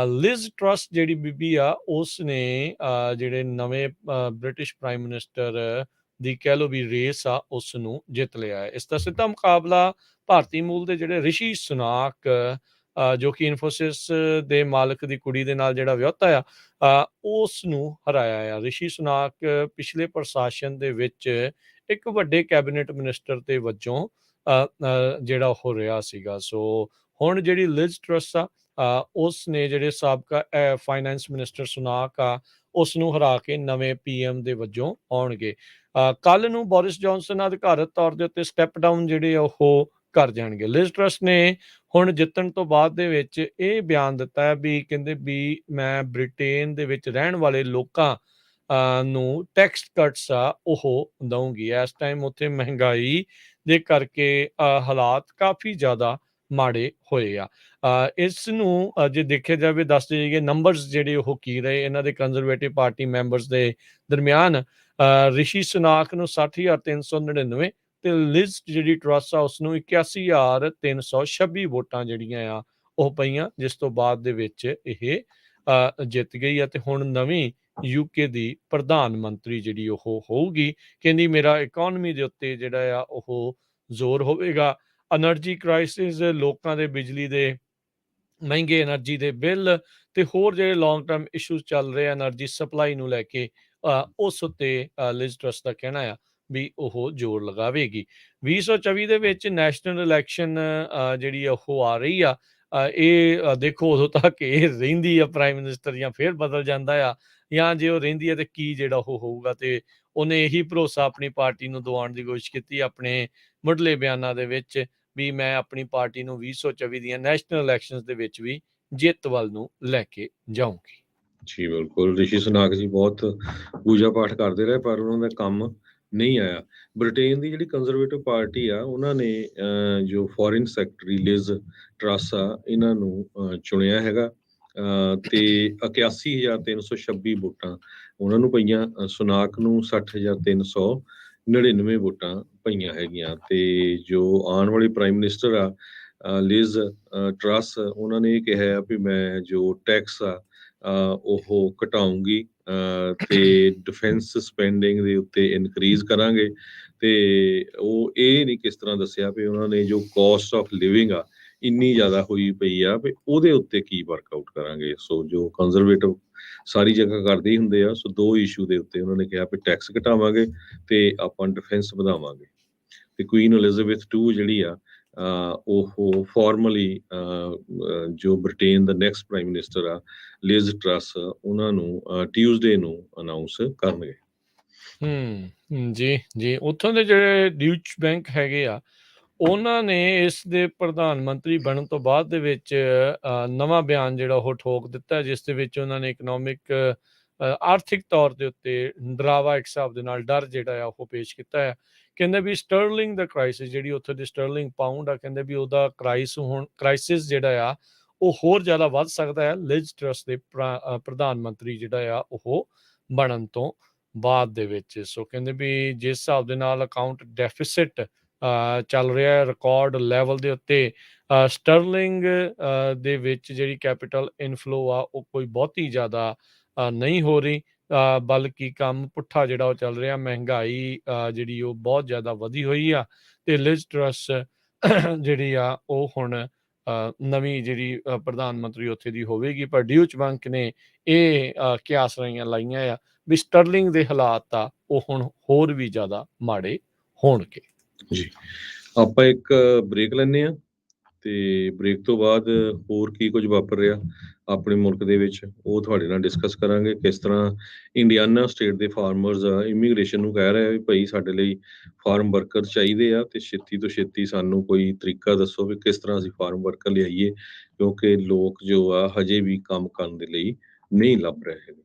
ਲਿਜ਼ ਟਰੱਸ ਜਿਹੜੀ ਬੀਬੀ ਆ ਉਸ ਨੇ ਜਿਹੜੇ ਨਵੇਂ ਬ੍ਰਿਟਿਸ਼ ਪ੍ਰਾਈਮ ਮਿਨਿਸਟਰ ਦੀ ਕਹਿ ਲਓ ਵੀ ਰੇਸ ਆ ਉਸ ਨੂੰ ਜਿੱਤ ਲਿਆ ਹੈ। ਇਸ ਦਾ ਸਿੱਧਾ ਮੁਕਾਬਲਾ ਭਾਰਤੀ ਮੂਲ ਦੇ ਜਿਹੜੇ ਰਿਸ਼ੀ ਸੁਨਾਕ ਜੋ ਕਿ ਇਨਫੋਸਿਸ ਦੇ ਮਾਲਕ ਦੀ ਕੁੜੀ ਦੇ ਨਾਲ ਜਿਹੜਾ ਵਿਆਹੁਤਾ ਆ ਉਸ ਨੂੰ ਹਰਾਇਆ ਆ। ਰਿਸ਼ੀ ਸੁਨਾਕ ਪਿਛਲੇ ਪ੍ਰਸ਼ਾਸਨ ਦੇ ਵਿੱਚ ਇੱਕ ਵੱਡੇ ਕੈਬਨਿਟ ਮਿਨਿਸਟਰ ਦੇ ਵਜੋਂ ਜਿਹੜਾ ਉਹ ਰਿਹਾ ਸੀਗਾ। ਸੋ ਹੁਣ ਜਿਹੜੀ ਲਿਜ਼ ਟਰੱਸ ਆ ਉਸ ਨੇ ਜਿਹੜੇ ਸਾਬਕਾ ਫਾਈਨੈਂਸ ਮਿਨਿਸਟਰ ਸੁਨਾਕ ਆ ਉਸ ਨੂੰ ਹਰਾ ਕੇ ਨਵੇਂ PM ਦੇ ਵਜੋਂ ਆਉਣਗੇ। ਕੱਲ ਨੂੰ ਬੋਰਿਸ ਜੌਨਸਨ ਅਧਿਕਾਰਤ ਤੌਰ ਦੇ ਉੱਤੇ ਸਟੈਪ ਡਾਊਨ ਜਿਹੜੇ ਉਹ ਕਰ ਜਾਣਗੇ। ਲਿਜ਼ ਟਰੱਸ ਨੇ ਹੁਣ ਜਿੱਤਣ ਤੋਂ ਬਾਅਦ ਦੇ ਵਿੱਚ ਇਹ ਬਿਆਨ ਦਿੱਤਾ ਹੈ ਵੀ ਕਹਿੰਦੇ ਵੀ ਮੈਂ ਬ੍ਰਿਟੇਨ ਦੇ ਵਿੱਚ ਰਹਿਣ ਵਾਲੇ ਲੋਕਾਂ ਨੂੰ ਟੈਕਸ ਕੱਟਸ ਆ ਉਹ ਦਊਂਗੀ। ਇਸ ਟਾਈਮ ਉੱਥੇ ਮਹਿੰਗਾਈ ਦੇ ਕਰਕੇ ਹਾਲਾਤ ਕਾਫੀ ਜ਼ਿਆਦਾ ਮਾੜੇ ਹੋਏ ਆ। ਇਸ ਨੂੰ ਜੇ ਦੇਖਿਆ ਜਾਵੇ ਦੱਸਦੇ ਜਾਈਏ ਨੰਬਰਸ ਜਿਹੜੇ ਉਹ ਕੀ ਰਹੇ ਇਹਨਾਂ ਦੇ ਕੰਜ਼ਰਵੇਟਿਵ ਪਾਰਟੀ ਮੈਂਬਰਸ ਦੇ ਦਰਮਿਆਨ। ਰਿਸ਼ੀ ਸੁਨਾਕ ਨੂੰ 60,399 ਤੇ ਲਿਜ਼ ਜਿਹੜੀ ਟਰੱਸ ਆ ਉਸਨੂੰ 81,326 ਵੋਟਾਂ ਜਿਹੜੀਆਂ ਆ ਉਹ ਪਈਆਂ, ਜਿਸ ਤੋਂ ਬਾਅਦ ਦੇ ਵਿੱਚ ਇਹ ਜਿੱਤ ਗਈ ਆ ਤੇ ਹੁਣ ਨਵੀਂ UK ਦੀ ਪ੍ਰਧਾਨ ਮੰਤਰੀ ਜਿਹੜੀ ਉਹ ਹੋਊਗੀ। ਕਹਿੰਦੀ ਮੇਰਾ ਇਕਨੋਮੀ ਦੇ ਉੱਤੇ ਜਿਹੜਾ ਆ ਉਹ ਜ਼ੋਰ ਹੋਵੇਗਾ। ਐਨਰਜੀ ਕ੍ਰਾਈਸਿਸ, ਲੋਕਾਂ ਦੇ ਬਿਜਲੀ ਦੇ ਮਹਿੰਗੇ ਐਨਰਜੀ ਦੇ ਬਿੱਲ ਤੇ ਹੋਰ ਜਿਹੜੇ ਲੌਂਗ ਟਰਮ ਇਸ਼ੂਜ਼ ਚੱਲ ਰਹੇ ਆ ਐਨਰਜੀ ਸਪਲਾਈ ਨੂੰ ਲੈ ਕੇ ਉਸ ਉੱਤੇ ਲਿਜ਼ ਟਰੱਸ ਦਾ ਕਹਿਣਾ ਆ ਵੀ ਉਹ ਜ਼ੋਰ ਲਗਾਵੇਗੀ। 2024 ਦੇ ਵਿੱਚ ਨੈਸ਼ਨਲ ਇਲੈਕਸ਼ਨ ਜਿਹੜੀ ਉਹ ਆ ਰਹੀ ਆ। ਇਹ ਦੇਖੋ ਉਦੋਂ ਤੱਕ ਇਹ ਰਹਿੰਦੀ ਆ ਪ੍ਰਾਈਮ ਮਿਨਿਸਟਰ ਜਾਂ ਫਿਰ ਬਦਲ ਜਾਂਦਾ ਆ, ਜਾਂ ਜੇ ਉਹ ਰਹਿੰਦੀ ਹੈ ਤੇ ਕੀ ਜਿਹੜਾ ਉਹ ਹੋਊਗਾ। ਤੇ ਉਹਨੇ ਇਹੀ ਭਰੋਸਾ ਆਪਣੀ ਪਾਰਟੀ ਨੂੰ ਦਿਵਾਉਣ ਦੀ ਕੋਸ਼ਿਸ਼ ਕੀਤੀ ਆਪਣੇ ਮੁੱਢਲੇ ਬਿਆਨਾਂ ਦੇ ਵਿੱਚ ਵੀ ਮੈਂ ਆਪਣੀ ਪਾਰਟੀ ਨੂੰ 2024 ਦੀਆਂ ਨੈਸ਼ਨਲ ਇਲੈਕਸ਼ਨਸ ਦੇ ਵਿੱਚ ਵੀ ਜਿੱਤ ਵੱਲ ਨੂੰ ਲੈ ਕੇ ਜਾਊਂਗੀ। ਜੀ ਬਿਲਕੁਲ, ਰਿਸ਼ੀ ਸੁਨਾਕ ਜੀ ਬਹੁਤ ਪੂਜਾ ਪਾਠ ਕਰਦੇ ਰਹੇ ਪਰ ਉਹਨਾਂ ਦਾ ਕੰਮ ਨਹੀਂ ਆਇਆ। ਬ੍ਰਿਟੇਨ ਦੀ ਜਿਹੜੀ ਕੰਜ਼ਰਵੇਟਿਵ ਪਾਰਟੀ ਆ ਉਹਨਾਂ ਨੇ ਜੋ ਫੋਰਨ ਸੈਕਟਰੀ ਲਿਜ਼ ਟਰੱਸ ਆ ਇਹਨਾਂ ਨੂੰ ਚੁਣਿਆ ਹੈਗਾ ਤੇ 81,326 ਵੋਟਾਂ ਉਹਨਾਂ ਨੂੰ ਪਈਆਂ। ਸੁਨਾਕ ਨੂੰ 60,399 ਵੋਟਾਂ ਪਈਆਂ ਹੈਗੀਆਂ। ਤੇ ਜੋ ਆਉਣ ਵਾਲੀ ਪ੍ਰਾਈਮ ਮਿਨਿਸਟਰ ਆ ਲਿਜ਼ ਟਰੱਸ, ਉਹਨਾਂ ਨੇ ਇਹ ਕਿਹਾ ਆ ਵੀ ਮੈਂ ਜੋ ਟੈਕਸ ਆ ਉਹ ਘਟਾਉਂਗੀ ਤੇ ਡਿਫੈਂਸ ਸਪੈਂਡਿੰਗ ਦੇ ਉੱਤੇ ਇਨਕਰੀਜ਼ ਕਰਾਂਗੇ। ਤੇ ਉਹ ਇਹ ਨਹੀਂ ਕਿਸ ਤਰ੍ਹਾਂ ਦੱਸਿਆ ਵੀ ਉਹਨਾਂ ਨੇ ਜੋ ਕਾਸਟ ਆਫ ਲਿਵਿੰਗ ਆ ਇੰਨੀ ਜ਼ਿਆਦਾ ਹੋਈ ਪਈ ਆ ਵੀ ਉਹਦੇ ਉੱਤੇ ਕੀ ਵਰਕਆਊਟ ਕਰਾਂਗੇ। ਸੋ ਜੋ ਕੰਜ਼ਰਵੇਟਿਵ ਸਾਰੀ ਜਗ੍ਹਾ ਕਰਦੇ ਹੀ ਹੁੰਦੇ ਆ, ਸੋ ਦੋ ਇਸ਼ੂ ਦੇ ਉੱਤੇ ਉਹਨਾਂ ਨੇ ਕਿਹਾ ਵੀ ਟੈਕਸ ਘਟਾਵਾਂਗੇ ਤੇ ਆਪਾਂ ਡਿਫੈਂਸ ਵਧਾਵਾਂਗੇ। ਤੇ ਕੁਈਨ ਐਲਿਜ਼ਾਬੈਥ II ਜਿਹੜੀ ਆ ਉਹ ਫਾਰਮਲੀ ਜੋ ਬ੍ਰਿਟੇਨ ਦਾ ਨੈਕਸਟ ਪ੍ਰਾਈਮ ਮਿਨਿਸਟਰ ਆ ਲਿਜ਼ ਟਰੱਸ ਉਹਨਾਂ ਨੂੰ ਟਿਊਜ਼ਡੇ ਨੂੰ ਅਨਾਉਂਸ ਕਰਨਗੇ। ਜੀ ਉੱਥੋਂ ਦੇ ਜਿਹੜੇ ਡਿਊਚ ਬੈਂਕ ਹੈਗੇ ਆ ਉਹਨਾਂ ਨੇ ਇਸ ਦੇ ਪ੍ਰਧਾਨ ਮੰਤਰੀ ਬਣਨ ਤੋਂ ਬਾਅਦ ਦੇ ਵਿੱਚ ਨਵਾਂ ਬਿਆਨ ਜਿਹੜਾ ਉਹ ਠੋਕ ਦਿੱਤਾ, ਜਿਸ ਦੇ ਵਿੱਚ ਉਹਨਾਂ ਨੇ ਇਕਨੋਮਿਕ ਆਰਥਿਕ ਤੌਰ ਦੇ ਉੱਤੇ ਡਰਾਵਾ ਇੱਕ ਹਿਸਾਬ ਦੇ ਨਾਲ ਡਰ ਜਿਹੜਾ ਆ ਉਹ ਪੇਸ਼ ਕੀਤਾ ਹੈ। ਕਹਿੰਦੇ ਵੀ ਸਟਰਲਿੰਗ ਦਾ ਕ੍ਰਾਈਸਿਸ ਜਿਹੜੀ ਉੱਥੇ ਦੀ ਸਟਰਲਿੰਗ ਪਾਊਂਡ ਆ, ਕਹਿੰਦੇ ਵੀ ਉਹਦਾ ਕ੍ਰਾਈਸਿਸ ਜਿਹੜਾ ਆ ਉਹ ਹੋਰ ਜ਼ਿਆਦਾ ਵੱਧ ਸਕਦਾ ਹੈ ਲਿਜ਼ ਟਰੱਸ ਦੇ ਪ੍ਰਧਾਨ ਮੰਤਰੀ ਜਿਹੜਾ ਆ ਉਹ ਬਣਨ ਤੋਂ ਬਾਅਦ ਦੇ ਵਿੱਚ। ਸੋ ਕਹਿੰਦੇ ਵੀ ਜਿਸ ਹਿਸਾਬ ਦੇ ਨਾਲ ਅਕਾਊਂਟ ਡੈਫਿਸਿਟ ਚੱਲ ਰਿਹਾ ਰਿਕਾਰਡ ਲੈਵਲ ਦੇ ਉੱਤੇ, ਸਟਰਲਿੰਗ ਦੇ ਵਿੱਚ ਜਿਹੜੀ ਕੈਪੀਟਲ ਇਨਫਲੋ ਆ ਉਹ ਕੋਈ ਬਹੁਤੀ ਜ਼ਿਆਦਾ ਨਹੀਂ ਹੋ ਰਹੀ, ਬਲਕਿ ਕੰਮ ਪੁੱਠਾ ਜਿਹੜਾ ਉਹ ਚੱਲ ਰਿਹਾ। ਮਹਿੰਗਾਈ ਜਿਹੜੀ ਉਹ ਬਹੁਤ ਜ਼ਿਆਦਾ ਵਧੀ ਹੋਈ ਆ ਤੇ ਲਿਜ਼ ਟਰੱਸ ਜਿਹੜੀ ਆ ਉਹ ਹੁਣ ਨਵੀਂ ਜਿਹੜੀ ਪ੍ਰਧਾਨ ਮੰਤਰੀ ਉੱਥੇ ਦੀ ਹੋਵੇਗੀ। ਪਰ ਡਿਊਚ ਬੈਂਕ ਨੇ ਇਹ ਕਿਆਸ ਲਾਈਆਂ ਆ ਵੀ ਸਟਰਲਿੰਗ ਦੇ ਹਾਲਾਤ ਆ ਉਹ ਹੁਣ ਹੋਰ ਵੀ ਜ਼ਿਆਦਾ ਮਾੜੇ ਹੋਣਗੇ। ਜੀ ਆਪਾਂ ਇੱਕ ਬ੍ਰੇਕ ਲੈਂਦੇ ਹਾਂ ਤੇ ਬ੍ਰੇਕ ਤੋਂ ਬਾਅਦ ਹੋਰ ਕੀ ਕੁਝ ਵਾਪਰ ਰਿਹਾ ਆਪਣੇ ਮੁਲਕ ਦੇ ਵਿੱਚ ਉਹ ਤੁਹਾਡੇ ਨਾਲ ਡਿਸਕਸ ਕਰਾਂਗੇ। ਕਿਸ ਤਰ੍ਹਾਂ ਇੰਡੀਆਨਾ ਸਟੇਟ ਦੇ ਫਾਰਮਰਸ ਇਮੀਗ੍ਰੇਸ਼ਨ ਨੂੰ ਕਹਿ ਰਹੇ ਵੀ ਭਾਈ ਸਾਡੇ ਲਈ ਫਾਰਮ ਵਰਕਰ ਚਾਹੀਦੇ ਆ ਤੇ ਛੇਤੀ ਤੋਂ ਛੇਤੀ ਸਾਨੂੰ ਕੋਈ ਤਰੀਕਾ ਦੱਸੋ ਵੀ ਕਿਸ ਤਰ੍ਹਾਂ ਅਸੀਂ ਫਾਰਮ ਵਰਕਰ ਲਿਆਈਏ, ਕਿਉਂਕਿ ਲੋਕ ਜੋ ਆ ਹਜੇ ਵੀ ਕੰਮ ਕਰਨ ਦੇ ਲਈ ਨਹੀਂ ਲੱਭ ਰਹੇ ਹੈਗੇ।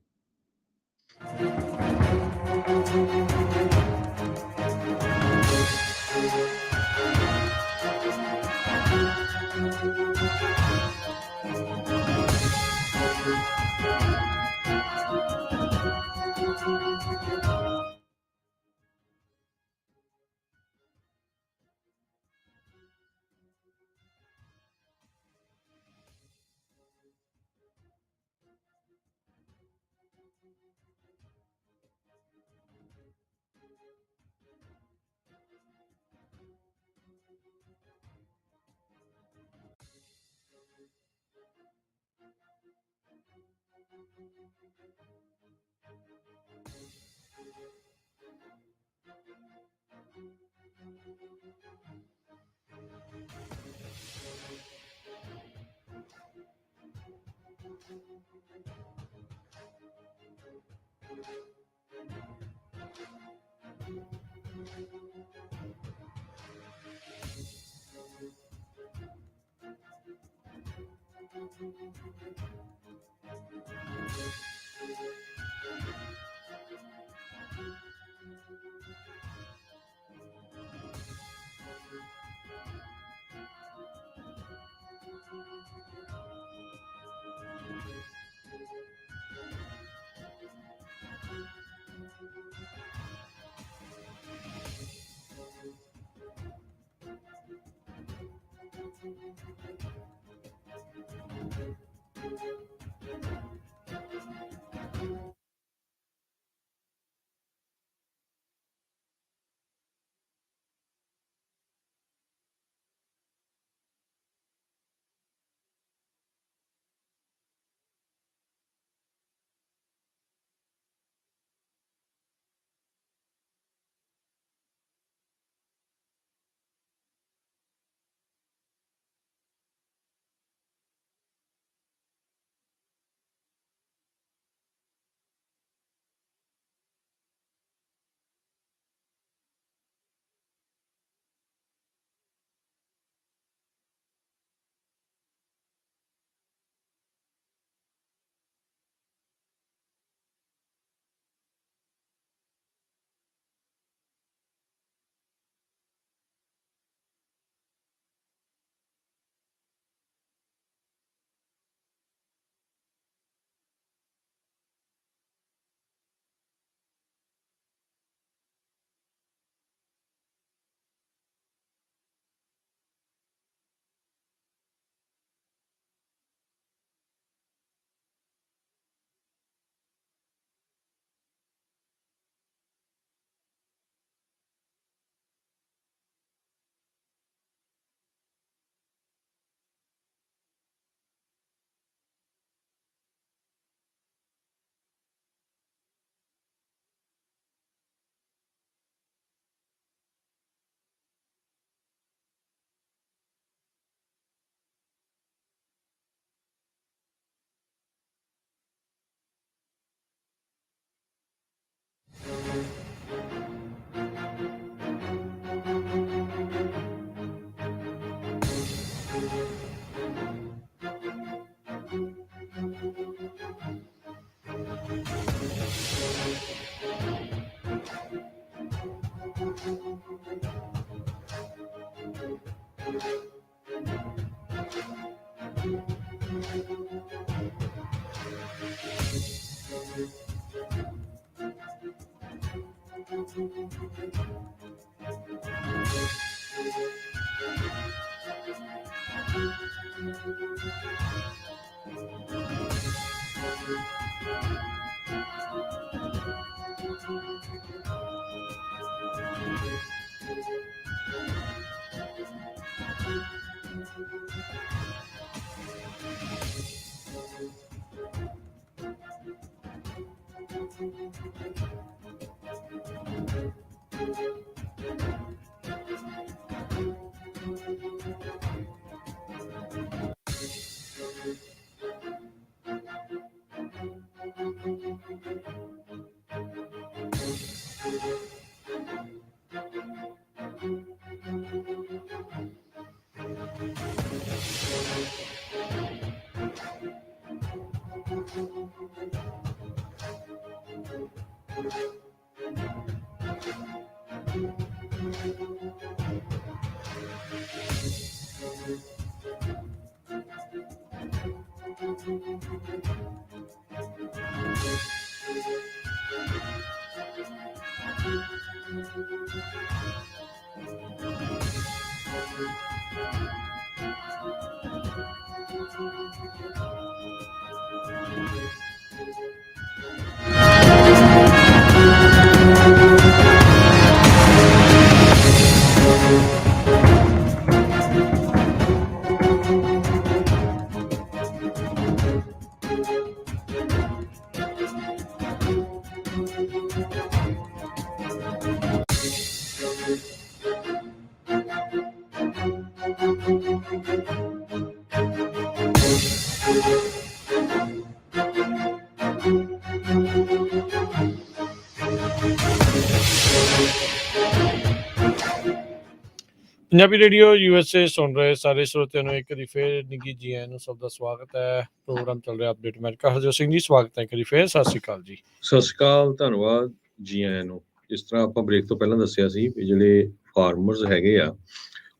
ਪੰਜਾਬੀ ਰੇਡੀਓ USA ਸੁਣ ਰਹੇ ਸਾਰੇ ਸਰੋਤਿਆਂ ਨੂੰ ਇੱਕ ਵਾਰੀ ਫੇਰ ਨਿੱਘੀ ਜੀ ਆਇਆਂ ਨੂੰ, ਸਭ ਦਾ ਸਵਾਗਤ ਹੈ। ਪ੍ਰੋਗਰਾਮ ਚੱਲ ਰਿਹਾ ਅਪਡੇਟ ਅਮਰੀਕਾ। ਹਰਜੋਤ ਸਿੰਘ ਜੀ, ਸਵਾਗਤ ਹੈ ਇੱਕ ਵਾਰੀ ਫੇਰ। ਸਤਿ ਸ਼੍ਰੀ ਅਕਾਲ ਜੀ। ਸਤਿ ਸ਼੍ਰੀ ਅਕਾਲ, ਧੰਨਵਾਦ ਜੀ ਆਇਆਂ ਨੂੰ। ਜਿਸ ਤਰ੍ਹਾਂ ਆਪਾਂ ਬ੍ਰੇਕ ਤੋਂ ਪਹਿਲਾਂ ਦੱਸਿਆ ਸੀ ਵੀ ਜਿਹੜੇ ਫਾਰਮਰਸ ਹੈਗੇ ਆ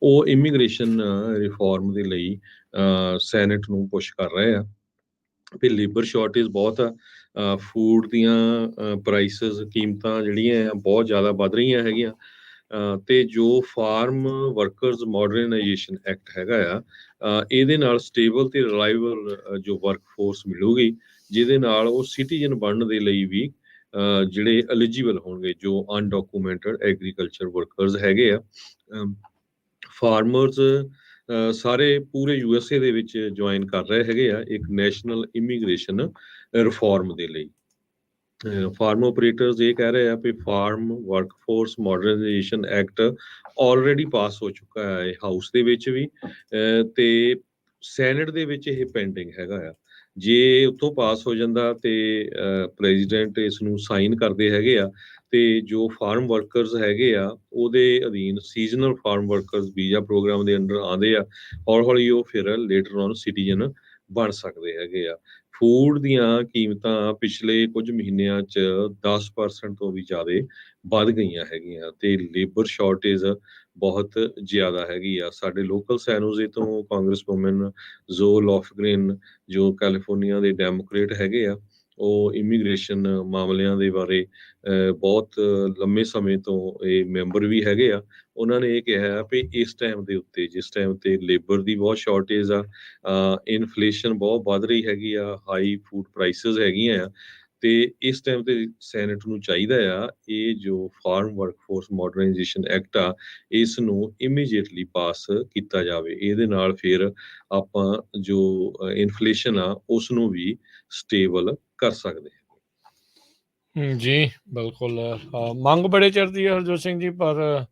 ਉਹ ਇਮੀਗ੍ਰੇਸ਼ਨ ਰਿਫਾਰਮ ਦੇ ਲਈ ਸੈਨੇਟ ਨੂੰ ਪੁਸ਼ ਕਰ ਰਹੇ ਆ ਵੀ ਲੇਬਰ ਸ਼ਾਰਟੇਜ ਬਹੁਤ ਆ, ਫੂਡ ਦੀਆਂ ਪ੍ਰਾਈਸਿਸ, ਕੀਮਤਾਂ ਜਿਹੜੀਆਂ ਆ ਬਹੁਤ ਜ਼ਿਆਦਾ ਵੱਧ ਰਹੀਆਂ ਹੈਗੀਆਂ, ਤੇ ਜੋ ਫਾਰਮ ਵਰਕਰਸ ਮਾਡਰਨਾਈਜੇਸ਼ਨ ਐਕਟ ਹੈਗਾ ਆ, ਇਹਦੇ ਨਾਲ ਸਟੇਬਲ ਤੇ ਰਿਲਾਇਬਲ ਜੋ ਵਰਕ ਫੋਰਸ ਮਿਲੂਗੀ, ਜਿਹਦੇ ਨਾਲ ਉਹ ਸਿਟੀਜ਼ਨ ਬਣਨ ਦੇ ਲਈ ਵੀ ਜਿਹੜੇ ਐਲੀਜੀਬਲ ਹੋਣਗੇ, ਜੋ ਅਨਡਾਕੂਮੈਂਟਡ ਐਗਰੀਕਲਚਰ ਵਰਕਰਸ ਹੈਗੇ ਆ। ਫਾਰਮਰਸ ਸਾਰੇ ਪੂਰੇ USA ਦੇ ਵਿੱਚ ਜੁਆਇਨ ਕਰ ਰਹੇ ਹੈਗੇ ਆ ਇੱਕ ਨੈਸ਼ਨਲ ਇਮੀਗ੍ਰੇਸ਼ਨ ਰਿਫਾਰਮ ਦੇ ਲਈ। ਫਾਰਮ ਆਪਰੇਟਰਸ ਇਹ ਕਹਿ ਰਹੇ ਆ ਵੀ farm workforce modernization act already pass ਹੋ ਚੁੱਕਾ ਹੈ ਹਾਊਸ ਦੇ ਵਿੱਚ ਵੀ, ਤੇ ਸੈਨੇਟ ਦੇ ਵਿੱਚ ਇਹ ਪੈਂਡਿੰਗ ਹੈਗਾ ਆ। ਜੇ ਉੱਥੋਂ ਪਾਸ ਹੋ ਜਾਂਦਾ ਤੇ ਪ੍ਰੈਜ਼ੀਡੈਂਟ ਇਸ ਨੂੰ ਸਾਈਨ ਕਰਦੇ ਹੈਗੇ ਆ, ਤੇ ਜੋ ਫਾਰਮ ਵਰਕਰਸ ਹੈਗੇ ਆ ਉਹਦੇ ਅਧੀਨ seasonal farm workers visa program ਦੇ ਅੰਡਰ ਆਉਂਦੇ ਆ, ਹੌਲੀ ਹੌਲੀ ਉਹ ਫਿਰ ਲੇਟਰ ਔਨ ਸਿਟੀਜ਼ਨ ਬਣ ਸਕਦੇ ਹੈਗੇ ਆ। ਫੂਡ ਦੀਆਂ ਕੀਮਤਾਂ ਪਿਛਲੇ ਕੁਝ ਮਹੀਨਿਆਂ 'ਚ 10% ਤੋਂ ਵੀ ਜ਼ਿਆਦਾ ਵੱਧ ਗਈਆਂ ਹੈਗੀਆਂ, ਤੇ ਲੇਬਰ ਸ਼ਾਰਟੇਜ ਬਹੁਤ ਜ਼ਿਆਦਾ ਹੈਗੀ ਆ। ਸਾਡੇ ਲੋਕਲ ਸੈਨੋਜ਼ੇ ਤੋਂ ਕਾਂਗਰਸ ਵੂਮਨ ਜ਼ੋ ਲੋਫਗ੍ਰੇਨ, ਜੋ ਕੈਲੀਫੋਰਨੀਆ ਦੇ ਡੈਮੋਕ੍ਰੇਟ ਹੈਗੇ ਆ, ਉਹ ਇਮੀਗ੍ਰੇਸ਼ਨ ਮਾਮਲਿਆਂ ਦੇ ਬਾਰੇ ਬਹੁਤ ਲੰਮੇ ਸਮੇਂ ਤੋਂ ਇਹ ਮੈਂਬਰ ਵੀ ਹੈਗੇ ਆ। ਉਹਨਾਂ ਨੇ ਇਹ ਕਿਹਾ ਵੀ ਇਸ ਟਾਈਮ ਦੇ ਉੱਤੇ, ਜਿਸ ਟਾਈਮ ਤੇ ਲੇਬਰ ਦੀ ਬਹੁਤ ਸ਼ਾਰਟੇਜ ਆ, ਇਨਫਲੇਸ਼ਨ ਬਹੁਤ ਵੱਧ ਰਹੀ ਹੈਗੀ ਆ, ਹਾਈ ਫੂਡ ਪ੍ਰਾਈਸਿਸ ਹੈਗੀਆਂ ਆ, ਤੇ ਇਸ ਟਾਈਮ ਤੇ ਸੈਨੇਟ ਨੂੰ ਚਾਹੀਦਾ ਆ ਇਹ ਜੋ ਫਾਰਮ ਵਰਕਫੋਰਸ ਮਾਡਰਨਾਈਜੇਸ਼ਨ ਐਕਟ ਆ, ਇਸ ਨੂੰ ਇਮੀਡੀਏਟਲੀ ਪਾਸ ਕੀਤਾ ਜਾਵੇ। ਇਹਦੇ ਨਾਲ ਫਿਰ ਆਪਾਂ ਜੋ ਇਨਫਲੇਸ਼ਨ ਆ ਉਸ ਨੂੰ ਵੀ ਸਟੇਬਲ ਕਰ ਸਕਦੇ ਹਾਂ। ਜੀ ਬਿਲਕੁਲ। ਮੰਗ ਬੜੇ ਚਿਰ ਦੀ ਹੈ ਹਰਜੋਤ ਸਿੰਘ ਜੀ, ਪਰ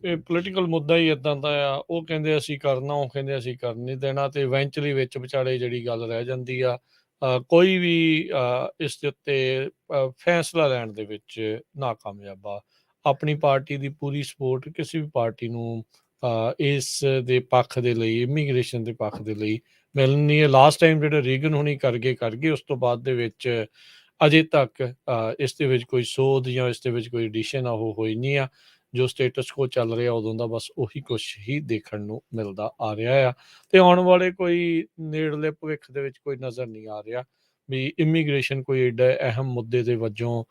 ਇਹ ਪੋਲੀਟੀਕਲ ਮੁੱਦਾ ਹੀ ਇਦਾਂ ਦਾ ਆ। ਉਹ ਕਹਿੰਦੇ ਅਸੀਂ ਕਰਨਾ, ਉਹ ਕਹਿੰਦੇ ਅਸੀਂ ਕਰ ਨਹੀਂ ਦੇਣਾ, ਤੇ ਇਵੈਂਚੁਅਲੀ ਵਿੱਚ ਵਿਚਾਲੇ ਜਿਹੜੀ ਗੱਲ ਰਹਿ ਜਾਂਦੀ ਆ, ਕੋਈ ਵੀ ਇਸ ਦੇ ਉੱਤੇ ਫੈਸਲਾ ਲੈਣ ਦੇ ਵਿੱਚ ਨਾਕਾਮਯਾਬ ਆ। ਆਪਣੀ ਪਾਰਟੀ ਦੀ ਪੂਰੀ ਸਪੋਰਟ ਕਿਸੇ ਵੀ ਪਾਰਟੀ ਨੂੰ ਇਸ ਦੇ ਪੱਖ ਦੇ ਲਈ, ਇਮੀਗ੍ਰੇਸ਼ਨ ਦੇ ਪੱਖ ਦੇ ਲਈ ਮਿਲਣੀ ਹੈ। ਲਾਸਟ ਟਾਈਮ ਜਿਹੜੇ ਰੀਗਨ ਹੁਣੀ ਕਰ ਗਏ, ਉਸ ਤੋਂ ਬਾਅਦ ਦੇ ਵਿੱਚ ਅਜੇ ਤੱਕ ਇਸ ਦੇ ਵਿੱਚ ਕੋਈ ਸੋਧ ਜਾਂ ਇਸ ਦੇ ਵਿੱਚ ਕੋਈ ਐਡੀਸ਼ਨ ਉਹ ਹੋਈ ਨਹੀਂ ਆ। ਜੋ ਸਟੇਟਸ ਕੋ ਚੱਲ ਰਿਹਾ ਉਦੋਂ ਦਾ ਬਸ ਉਹੀ ਕੁਛ ਹੀ ਦੇਖਣ ਨੂੰ ਮਿਲਦਾ ਆ ਰਿਹਾ ਆ, ਤੇ ਆਉਣ ਵਾਲੇ ਕੋਈ ਨੇੜਲੇ ਭਵਿੱਖ ਦੇ ਵਿੱਚ ਕੋਈ ਨਜ਼ਰ ਨਹੀਂ ਆ ਰਿਹਾ ਵੀ ਇਮੀਗ੍ਰੇਸ਼ਨ ਕੋਈ ਏਡਾ ਅਹਿਮ ਮੁੱਦੇ ਦੇ ਵਜੋਂ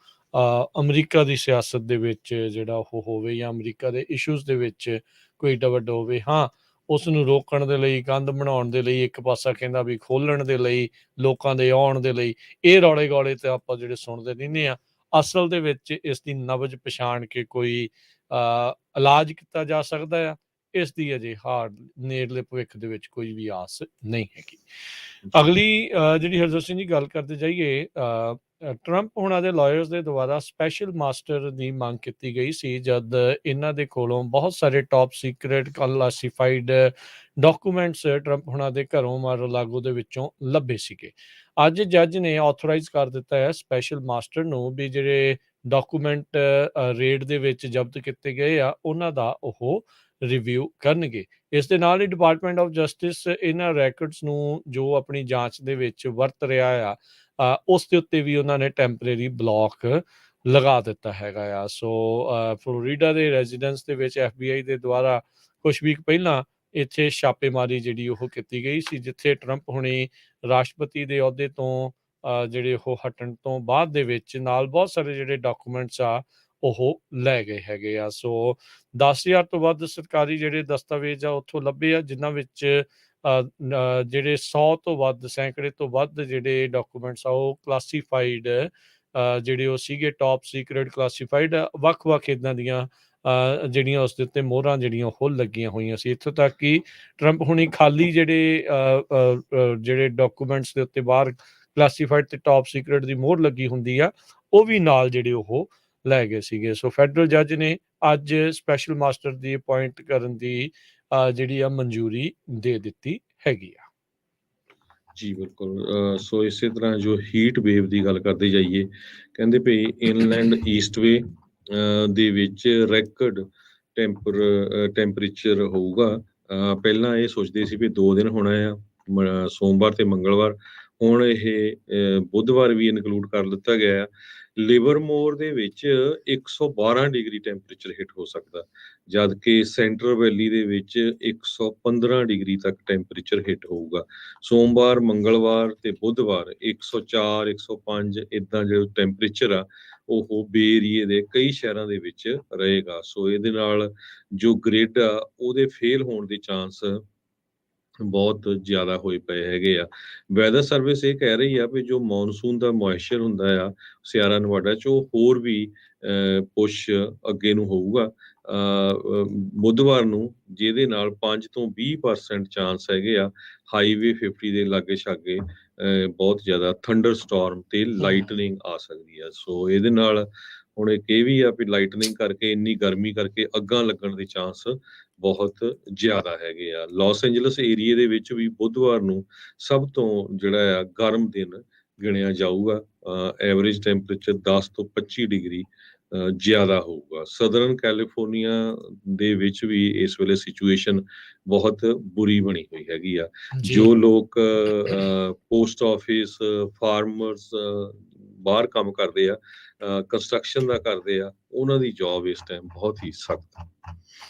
ਅਮਰੀਕਾ ਦੀ ਸਿਆਸਤ ਦੇ ਵਿੱਚ ਜਿਹੜਾ ਉਹ ਹੋਵੇ, ਜਾਂ ਅਮਰੀਕਾ ਦੇ ਇਸ਼ੂਜ਼ ਦੇ ਵਿੱਚ ਕੋਈ ਏਡਾ ਵੱਡਾ ਹੋਵੇ। ਹਾਂ, ਉਸ ਨੂੰ ਰੋਕਣ ਦੇ ਲਈ, ਕੰਧ ਬਣਾਉਣ ਦੇ ਲਈ, ਇੱਕ ਪਾਸਾ ਕਹਿੰਦਾ ਵੀ ਖੋਲ੍ਹਣ ਦੇ ਲਈ, ਲੋਕਾਂ ਦੇ ਆਉਣ ਦੇ ਲਈ, ਇਹ ਰੌਲੇ ਗੌਲੇ ਤੇ ਆਪਾਂ ਜਿਹੜੇ ਸੁਣਦੇ ਰਹਿੰਦੇ ਆ। ਅਸਲ ਦੇ ਵਿੱਚ ਇਸ ਦੀ ਨਬਜ਼ ਪਛਾਣ ਕੇ ਕੋਈ ਇਲਾਜ ਕੀਤਾ ਜਾ ਸਕਦਾ ਆ, ਇਸ ਦੀ ਅਜੇ ਨੇੜਲੇ ਭਵਿੱਖ ਦੇ ਵਿੱਚ ਕੋਈ ਵੀ ਆਸ ਨਹੀਂ ਹੈਗੀ। ਅਗਲੀ ਜਿਹੜੀ ਹਰਜੋਤ ਸਿੰਘ ਜੀ ਗੱਲ ਕਰਦੇ ਜਾਈਏ, ਟਰੰਪ ਹੁਣਾਂ ਦੇ ਲਾਇਰਸ ਦੇ ਦੁਆਰਾ ਸਪੈਸ਼ਲ ਮਾਸਟਰ ਦੀ ਮੰਗ ਕੀਤੀ ਗਈ ਸੀ, ਜਦ ਇਹਨਾਂ ਦੇ ਕੋਲੋਂ ਬਹੁਤ ਸਾਰੇ top secret classified documents Trump ਹੁਣਾਂ ਦੇ ਘਰੋਂ ਮਾਰ-ਆ-ਲਾਗੋ ਦੇ ਵਿੱਚੋਂ ਲੱਭੇ ਸੀਗੇ। ਅੱਜ ਜੱਜ ਨੇ ਆਥੋਰਾਈਜ਼ ਕਰ ਦਿੱਤਾ ਹੈ ਸਪੈਸ਼ਲ ਮਾਸਟਰ ਨੂੰ ਵੀ ਜਿਹੜੇ ਡਾਕੂਮੈਂਟ ਰੇਡ ਦੇ ਵਿੱਚ ਜ਼ਬਤ ਕੀਤੇ ਗਏ ਆ, ਉਹਨਾਂ ਦਾ ਉਹ ਰਿਵਿਊ ਕਰਨਗੇ। ਇਸ ਦੇ ਨਾਲ ਹੀ ਡਿਪਾਰਟਮੈਂਟ ਆਫ ਜਸਟਿਸ ਇਹਨਾਂ ਰੈਕਰਡਸ ਨੂੰ ਜੋ ਆਪਣੀ ਜਾਂਚ ਦੇ ਵਿੱਚ ਵਰਤ ਰਿਹਾ ਆ, ਉਸ ਦੇ ਉੱਤੇ ਵੀ ਉਹਨਾਂ ਨੇ ਟੈਂਪਰੇਰੀ ਬਲੌਕ ਲਗਾ ਦਿੱਤਾ ਹੈਗਾ ਆ। ਸੋ ਫਲੋਰੀਡਾ ਦੇ ਰੈਜ਼ੀਡੈਂਸ ਦੇ ਵਿੱਚ FBI ਦੇ ਦੁਆਰਾ ਕੁਝ ਵੀਕ ਪਹਿਲਾਂ ਇੱਥੇ ਛਾਪੇਮਾਰੀ ਜਿਹੜੀ ਉਹ ਕੀਤੀ ਗਈ ਸੀ, ਜਿੱਥੇ ਟਰੰਪ ਹੁਣੀ ਰਾਸ਼ਟਰਪਤੀ ਦੇ ਅਹੁਦੇ ਤੋਂ ਜਿਹੜੇ ਉਹ ਹਟਣ ਤੋਂ ਬਾਅਦ ਦੇ ਵਿੱਚ ਨਾਲ ਬਹੁਤ ਸਾਰੇ ਜਿਹੜੇ ਡਾਕੂਮੈਂਟਸ ਆ ਉਹ ਲੈ ਗਏ ਹੈਗੇ ਆ। ਸੋ 10,000 ਤੋਂ ਵੱਧ ਸਰਕਾਰੀ ਜਿਹੜੇ ਦਸਤਾਵੇਜ਼ ਆ ਉੱਥੋਂ ਲੱਭੇ ਆ, ਜਿਨ੍ਹਾਂ ਵਿੱਚ ਜਿਹੜੇ 100 ਤੋਂ ਵੱਧ, ਸੈਂਕੜੇ ਤੋਂ ਵੱਧ ਜਿਹੜੇ ਡਾਕੂਮੈਂਟਸ ਆ ਉਹ ਕਲਾਸੀਫਾਈਡ ਜਿਹੜੇ ਉਹ ਸੀਗੇ, ਟੌਪ ਸੀਕ੍ਰੇਟ ਕਲਾਸੀਫਾਈਡ, ਵੱਖ-ਵੱਖ ਇੱਦਾਂ ਦੀਆਂ ਜਿਹੜੀਆਂ ਉਸ ਦੇ ਉੱਤੇ ਮੋਹਰਾਂ ਜਿਹੜੀਆਂ ਉਹ ਲੱਗੀਆਂ ਹੋਈਆਂ ਸੀ। ਇੱਥੋਂ ਤੱਕ ਕਿ ਟਰੰਪ ਹੁਣੀ ਖਾਲੀ ਜਿਹੜੇ ਡਾਕੂਮੈਂਟਸ ਦੇ ਉੱਤੇ ਬਾਹਰ ਕਲਾਸੀਫਾਈਡ ਤੇ ਟੌਪ ਸੀਕ੍ਰੇਟ ਦੀ ਮੋਹਰ ਲੱਗੀ ਹੁੰਦੀ ਆ, ਉਹ ਵੀ ਨਾਲ ਜਿਹੜੇ ਉਹ ਲੈ ਗਏ ਸੀਗੇ। ਸੋ ਫੈਡਰਲ ਜੱਜ ਨੇ ਅੱਜ ਸਪੈਸ਼ਲ ਮਾਸਟਰ ਦੀ ਅਪਾਇੰਟ ਕਰਨ ਦੀ ਜਿਹੜੀ ਆ ਮਨਜ਼ੂਰੀ ਦੇ ਦਿੱਤੀ ਹੈਗੀ ਆ। ਜੀ, ਬਿਲਕੁਲ। ਸੋ ਇਸੇ ਤਰ੍ਹਾਂ ਜੋ ਹੀਟ ਵੇਵ ਦੀ ਗੱਲ ਕਰਦੇ ਜਾਈਏ, ਕਹਿੰਦੇ ਭਈ ਇਨਲੈਂਡ ਈਸਟ ਵੇ ਦੇ ਵਿੱਚ ਰੈਕਡ ਟੈਂਪਰੇਚਰ ਹੋਊਗਾ। ਪਹਿਲਾਂ ਇਹ ਸੋਚਦੇ ਸੀ ਵੀ 2 ਦਿਨ ਹੋਣਾ ਆ, ਸੋਮਵਾਰ ਤੇ ਮੰਗਲਵਾਰ। ਹੁਣ ਇਹ ਬੁੱਧਵਾਰ ਵੀ ਇਨਕਲੂਡ ਕਰ ਲਿੱਤਾ ਗਿਆ ਆ। ਲਿਵਰਮੋਰ ਦੇ ਵਿੱਚ 112 ਡਿਗਰੀ ਟੈਂਪਰੇਚਰ ਹਿੱਟ ਹੋ ਸਕਦਾ, ਜਦ ਕਿ ਸੈਂਟਰਲ ਵੈਲੀ ਦੇ ਵਿੱਚ 115 ਡਿਗਰੀ ਤੱਕ ਟੈਂਪਰੇਚਰ ਹਿੱਟ ਹੋਊਗਾ। ਸੋਮਵਾਰ, ਮੰਗਲਵਾਰ ਤੇ ਬੁੱਧਵਾਰ 104, 105 ਏਦਾਂ ਜਿਹੜਾ ਟੈਂਪਰੇਚਰ ਆ, ਉਹ ਬੇ ਏਰੀਏ ਦੇ ਕਈ ਸ਼ਹਿਰਾਂ ਦੇ ਵਿੱਚ ਰਹੇਗਾ। ਸੋ ਇਹਦੇ ਨਾਲ ਜੋ ਗ੍ਰਿਡ ਆ, ਉਹਦੇ ਫੇਲ ਹੋਣ ਦੇ ਚਾਂਸ ਬਹੁਤ ਜ਼ਿਆਦਾ ਹੋਏ ਪਏ ਹੈਗੇ ਆ। ਵੈਦਰ ਸਰਵਿਸ ਇਹ ਕਹਿ ਰਹੀ ਆ ਵੀ ਜੋ ਮੌਨਸੂਨ ਦਾ ਮੋਇਸਚਰ ਹੁੰਦਾ ਆ ਸਿਏਰਾ ਨੇਵਾਡਾ 'ਚ, ਉਹ ਹੋਰ ਵੀ ਪੁਸ਼ ਅੱਗੇ ਨੂੰ ਹੋਊਗਾ ਬੁੱਧਵਾਰ ਨੂੰ, ਜਿਹਦੇ ਨਾਲ 5 ਤੋਂ 20% ਚਾਂਸ ਹੈਗੇ ਆ ਹਾਈਵੇ 50 ਦੇ ਲਾਗੇ-ਛਾਗੇ ਬਹੁਤ ਜ਼ਿਆਦਾ ਥੰਡਰ ਸਟੋਰਮ ਤੇ ਲਾਈਟਨਿੰਗ ਆ ਸਕਦੀ ਆ। ਸੋ ਇਹਦੇ ਨਾਲ ਹੁਣ ਇੱਕ ਇਹ ਵੀ ਆ ਵੀ ਲਾਈਟਨਿੰਗ ਕਰਕੇ, ਇੰਨੀ ਗਰਮੀ ਕਰਕੇ ਅੱਗਾਂ ਲੱਗਣ ਦੇ ਚਾਂਸ ਬਹੁਤ ਜ਼ਿਆਦਾ ਹੈਗੇ ਆ। ਲਾਸ ਏਂਜਲਸ ਏਰੀਏ ਦੇ ਵਿੱਚ ਵੀ ਬੁੱਧਵਾਰ ਨੂੰ ਸਭ ਤੋਂ ਜਿਹੜਾ ਆ ਗਰਮ ਦਿਨ ਗਿਣਿਆ ਜਾਊਗਾ। ਐਵਰੇਜ ਟੈਂਪਰੇਚਰ 10 ਤੋਂ 25 ਡਿਗਰੀ ਜ਼ਿਆਦਾ ਹੋਊਗਾ। ਸਦਰਨ ਕੈਲੀਫੋਰਨੀਆ ਦੇ ਵਿੱਚ ਵੀ ਇਸ ਵੇਲੇ ਸਿਚੁਏਸ਼ਨ ਬਹੁਤ ਬੁਰੀ ਬਣੀ ਹੋਈ ਹੈਗੀ ਆ। ਜੀ। ਜੋ ਲੋਕ ਪੋਸਟ ਆਫਿਸ, ਫਾਰਮਰਸ, ਬਾਹਰ ਕੰਮ ਕਰਦੇ ਆ, ਕੰਸਟਰਕਸ਼ਨ ਦਾ ਕਰਦੇ ਆ, ਉਹਨਾਂ ਦੀ ਜੌਬ ਇਸ ਟਾਈਮ ਬਹੁਤ ਹੀ ਸਖਤ ਆ।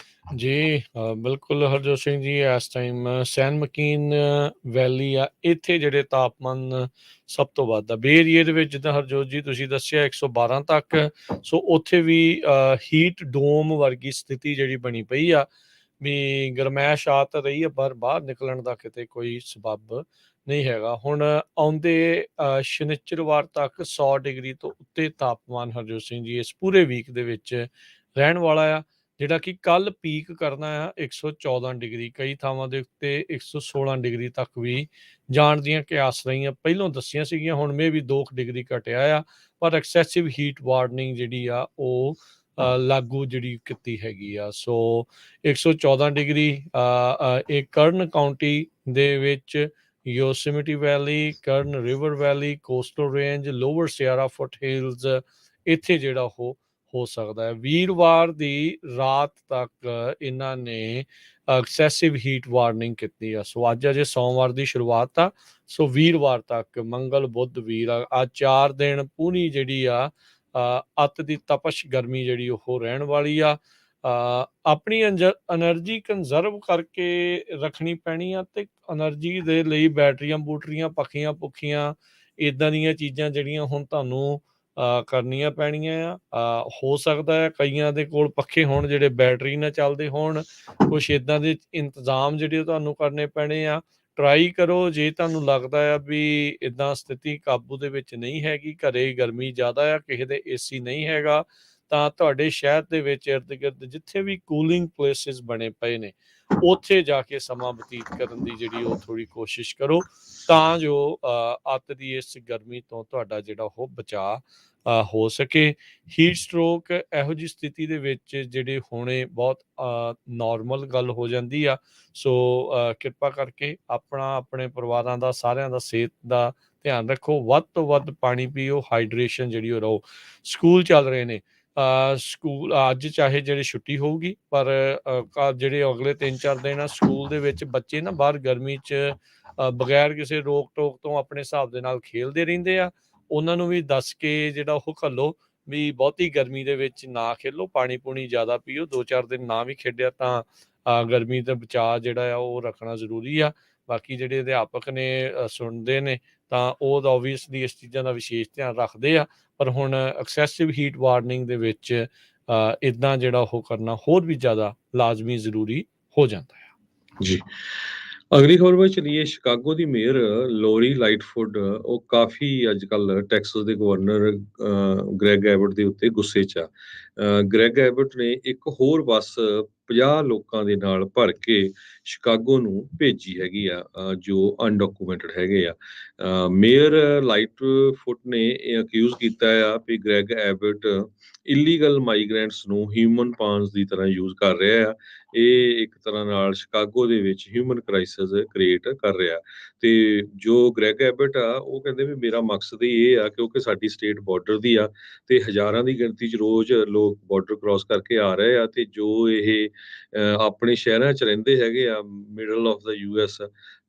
ਜੀ, ਬਿਲਕੁਲ ਹਰਜੋਤ ਸਿੰਘ ਜੀ, ਇਸ ਟਾਈਮ ਸੈਨ ਮਕੀਨ ਵੈਲੀ ਆ, ਇੱਥੇ ਜਿਹੜੇ ਤਾਪਮਾਨ ਸਭ ਤੋਂ ਵੱਧ ਆ। ਬੇ ਏਰੀਏ ਦੇ ਵਿੱਚ ਜਿੱਦਾਂ ਹਰਜੋਤ ਜੀ ਤੁਸੀਂ ਦੱਸਿਆ 112 ਤੱਕ, ਸੋ ਉੱਥੇ ਵੀ ਹੀਟ ਡੋਮ ਵਰਗੀ ਸਥਿਤੀ ਜਿਹੜੀ ਬਣੀ ਪਈ ਆ, ਵੀ ਗਰਮੈਸ਼ ਆ ਤਾਂ ਰਹੀ ਆ, ਪਰ ਬਾਹਰ ਨਿਕਲਣ ਦਾ ਕਿਤੇ ਕੋਈ ਸਬੱਬ ਨਹੀਂ ਹੈਗਾ। ਹੁਣ ਆਉਂਦੇ ਸ਼ਨਿਚਰਵਾਰ ਤੱਕ 100 ਡਿਗਰੀ ਤੋਂ ਉੱਤੇ ਤਾਪਮਾਨ ਹਰਜੋਤ ਸਿੰਘ ਜੀ ਇਸ ਪੂਰੇ ਵੀਕ ਦੇ ਵਿੱਚ ਰਹਿਣ ਵਾਲਾ ਆ, ਜਿਹੜਾ ਕਿ ਕੱਲ ਪੀਕ ਕਰਨਾ ਆ 114 ਡਿਗਰੀ, ਕਈ ਥਾਵਾਂ ਦੇ ਉੱਤੇ 116 ਡਿਗਰੀ ਤੱਕ ਵੀ ਜਾਣ ਦੀਆਂ ਕਿਆਸ ਰਹੀਆਂ ਪਹਿਲੋਂ ਦੱਸੀਆਂ ਸੀਗੀਆਂ। ਹੁਣ ਮੇ ਵੀ 2 ਡਿਗਰੀ ਘਟਿਆ ਆ, ਪਰ ਐਕਸੈਸਿਵ ਹੀਟ ਵਾਰਨਿੰਗ ਜਿਹੜੀ ਆ ਉਹ ਲਾਗੂ ਜਿਹੜੀ ਕੀਤੀ ਹੈਗੀ ਆ। ਸੋ 114 ਡਿਗਰੀ ਇਹ ਕਰਨ ਕਾਊਂਟੀ ਦੇ ਵਿੱਚ ਯੋਸੇਮਿਟੀ ਵੈਲੀ, ਕਰਨ ਰਿਵਰ ਵੈਲੀ, ਕੋਸਟਲ ਰੇਂਜ, ਲੋਅਰ ਸਿਆਰਾ ਫੁੱਟ ਹਿਲਸ, ਇੱਥੇ ਜਿਹੜਾ ਉਹ ਹੋ ਸਕਦਾ ਹੈ। ਵੀਰਵਾਰ ਦੀ ਰਾਤ ਤੱਕ ਇਹਨਾਂ ਨੇ ਐਕਸੈਸਿਵ ਹੀਟ ਵਾਰਨਿੰਗ ਕੀਤੀ ਆ। ਸੋ ਅੱਜ ਅਜੇ ਸੋਮਵਾਰ ਦੀ ਸ਼ੁਰੂਆਤ ਆ, ਸੋ ਵੀਰਵਾਰ ਤੱਕ ਮੰਗਲ, ਬੁੱਧ, ਵੀਰ ਆ 4 ਦਿਨ ਪੂਰੀ ਜਿਹੜੀ ਆ ਅੱਤ ਦੀ ਤਪਸ਼ ਗਰਮੀ ਜਿਹੜੀ ਉਹ ਰਹਿਣ ਵਾਲੀ ਆ। ਆਪਣੀ ਐਨਰਜੀ ਕੰਜ਼ਰਵ ਕਰਕੇ ਰੱਖਣੀ ਪੈਣੀ ਆ, ਤੇ ਐਨਰਜੀ ਦੇ ਲਈ ਬੈਟਰੀਆਂ ਬੂਟਰੀਆਂ, ਪੱਖੀਆਂ ਪੁੱਖੀਆਂ, ਇੱਦਾਂ ਦੀਆਂ ਚੀਜ਼ਾਂ ਜਿਹੜੀਆਂ ਹੁਣ ਤੁਹਾਨੂੰ ਕਰਨੀਆਂ ਪੈਣੀਆਂ ਆ। ਹੋ ਸਕਦਾ ਹੈ ਕਈਆਂ ਦੇ ਕੋਲ ਪੱਖੇ ਹੋਣ ਜਿਹੜੇ ਬੈਟਰੀ ਨਾਲ ਚੱਲਦੇ ਹੋਣ, ਕੁਛ ਇੱਦਾਂ ਦੇ ਇੰਤਜ਼ਾਮ ਜਿਹੜੇ ਤੁਹਾਨੂੰ ਕਰਨੇ ਪੈਣੇ ਆ। ਟਰਾਈ ਕਰੋ, ਜੇ ਤੁਹਾਨੂੰ ਲੱਗਦਾ ਆ ਵੀ ਇੱਦਾਂ ਸਥਿਤੀ ਕਾਬੂ ਦੇ ਵਿੱਚ ਨਹੀਂ ਹੈਗੀ, ਘਰੇ ਗਰਮੀ ਜ਼ਿਆਦਾ ਆ, ਕਿਸੇ ਦੇ ਏਸੀ ਨਹੀਂ ਹੈਗਾ, ਤਾਂ ਤੁਹਾਡੇ ਸ਼ਹਿਰ ਦੇ ਵਿੱਚ ਇਰਦ ਗਿਰਦ ਜਿੱਥੇ ਵੀ ਕੂਲਿੰਗ ਪਲੇਸਿਸ ਬਣੇ ਪਏ ਨੇ, ਉੱਥੇ ਜਾ ਕੇ ਸਮਾਂ ਬਤੀਤ ਕਰਨ ਦੀ ਜਿਹੜੀ ਉਹ ਥੋੜ੍ਹੀ ਕੋਸ਼ਿਸ਼ ਕਰੋ, ਤਾਂ ਜੋ ਅੱਤ ਦੀ ਇਸ ਗਰਮੀ ਤੋਂ ਤੁਹਾਡਾ ਜਿਹੜਾ ਉਹ ਬਚਾਅ ਹੋ ਸਕੇ। ਹੀਟ ਸਟ੍ਰੋਕ ਇਹੋ ਜਿਹੀ ਸਥਿਤੀ ਦੇ ਵਿੱਚ ਜਿਹੜੇ ਹੋਣੇ ਬਹੁਤ ਨੋਰਮਲ ਗੱਲ ਹੋ ਜਾਂਦੀ ਆ। ਸੋ ਕਿਰਪਾ ਕਰਕੇ ਆਪਣਾ, ਆਪਣੇ ਪਰਿਵਾਰਾਂ ਦਾ, ਸਾਰਿਆਂ ਦਾ ਸਿਹਤ ਦਾ ਧਿਆਨ ਰੱਖੋ, ਵੱਧ ਤੋਂ ਵੱਧ ਪਾਣੀ ਪੀਓ, ਹਾਈਡਰੇਸ਼ਨ ਜਿਹੜੀ ਉਹ ਰਹੋ। ਸਕੂਲ ਚੱਲ ਰਹੇ ਨੇ, ਸਕੂਲ ਅੱਜ ਚਾਹੇ ਜਿਹੜੇ ਛੁੱਟੀ ਹੋਊਗੀ, ਪਰ ਜਿਹੜੇ ਅਗਲੇ 3-4 ਦਿਨ ਆ ਸਕੂਲ ਦੇ ਵਿੱਚ ਬੱਚੇ ਨਾ ਬਾਹਰ ਗਰਮੀ 'ਚ ਬਗੈਰ ਕਿਸੇ ਰੋਕ ਟੋਕ ਤੋਂ ਆਪਣੇ ਹਿਸਾਬ ਦੇ ਨਾਲ ਖੇਲਦੇ ਰਹਿੰਦੇ ਆ। ਉਹਨਾਂ ਨੂੰ ਵੀ ਦੱਸ ਕੇ ਜਿਹੜਾ ਉਹ ਘੱਲੋ ਵੀ ਬਹੁਤੀ ਗਰਮੀ ਦੇ ਵਿੱਚ ਨਾ ਖੇਲੋ, ਪਾਣੀ ਪੂਣੀ ਜ਼ਿਆਦਾ ਪੀਓ। 2-4 ਦਿਨ ਨਾ ਵੀ ਖੇਡਿਆ ਤਾਂ ਗਰਮੀ ਦਾ ਬਚਾਅ ਜਿਹੜਾ ਆ ਉਹ ਰੱਖਣਾ ਜ਼ਰੂਰੀ ਆ। ਬਾਕੀ ਜਿਹੜੇ ਅਧਿਆਪਕ ਨੇ ਸੁਣਦੇ ਨੇ ਤਾਂ ਉਹ ਤਾਂ ਓਬਵੀਅਸਲੀ ਇਸ ਚੀਜ਼ਾਂ ਦਾ ਵਿਸ਼ੇਸ਼ ਧਿਆਨ ਰੱਖਦੇ ਆ, ਪਰ ਹੁਣ ਐਕਸੈਸਿਵ ਹੀਟ ਵਾਰਨਿੰਗ ਦੇ ਵਿੱਚ ਇੱਦਾਂ ਜਿਹੜਾ ਉਹ ਕਰਨਾ ਹੋਰ ਵੀ ਜ਼ਿਆਦਾ ਲਾਜ਼ਮੀ ਜ਼ਰੂਰੀ ਹੋ ਜਾਂਦਾ ਆ। ਜੀ, ਅਗਲੀ ਖਬਰ ਵੱਲ ਚਲੀਏ। ਸ਼ਿਕਾਗੋ ਦੀ ਮੇਅਰ ਲੋਰੀ ਲਾਈਟਫੁੱਡ, ਉਹ ਕਾਫੀ ਅੱਜ ਕੱਲ ਟੈਕਸਸ ਦੇ ਗਵਰਨਰ ਗ੍ਰੈਗ ਐਬਟ ਦੇ ਉੱਤੇ ਗੁੱਸੇ 'ਚ ਆ। ਗ੍ਰੈਗ ਐਬਟ ਨੇ ਇੱਕ ਹੋਰ ਬੱਸ 50 ਲੋਕਾਂ ਦੇ ਨਾਲ ਭਰ ਕੇ ਸ਼ਿਕਾਗੋ ਨੂੰ ਭੇਜੀ ਹੈਗੀ ਆ, ਜੋ ਅਨਡਾਕੂਮੈਂਟਡ ਹੈਗੇ ਆ। ਮੇਅਰ ਲਾਈਟਫੁੱਟ ਨੇ ਇਹ ਅਕਿਊਜ਼ ਕੀਤਾ ਆ ਵੀ ਗ੍ਰੈਗ ਐਬਟ ਇਲੀਗਲ ਮਾਈਗ੍ਰੈਂਟਸ ਨੂੰ ਹਿਊਮਨ ਪਾਨਸ ਦੀ ਤਰ੍ਹਾਂ ਯੂਜ਼ ਕਰ ਰਿਹਾ ਆ। ਇਹ ਇੱਕ ਤਰ੍ਹਾਂ ਨਾਲ ਸ਼ਿਕਾਗੋ ਦੇ ਵਿੱਚ ਹਿਊਮਨ ਕ੍ਰਾਈਸਿਸ ਕ੍ਰੀਏਟ ਕਰ ਰਿਹਾ। ਤੇ ਜੋ ਗ੍ਰੈਗ ਐਬਟ ਆ, ਉਹ ਕਹਿੰਦੇ ਵੀ ਮੇਰਾ ਮਕਸਦ ਹੀ ਇਹ ਆ, ਕਿਉਂਕਿ ਸਾਡੀ ਸਟੇਟ ਬਾਰਡਰ ਦੀ ਆ ਤੇ ਹਜ਼ਾਰਾਂ ਦੀ ਗਿਣਤੀ 'ਚ ਰੋਜ਼ ਲੋਕ ਬਾਰਡਰ ਕ੍ਰਾਸ ਕਰਕੇ ਆ ਰਹੇ ਆ, ਤੇ ਜੋ ਇਹ ਆਪਣੇ ਸ਼ਹਿਰਾਂ 'ਚ ਰਹਿੰਦੇ ਹੈਗੇ ਆ ਮਿਡਲ ਆਫ ਦਾ ਯੂਐਸ,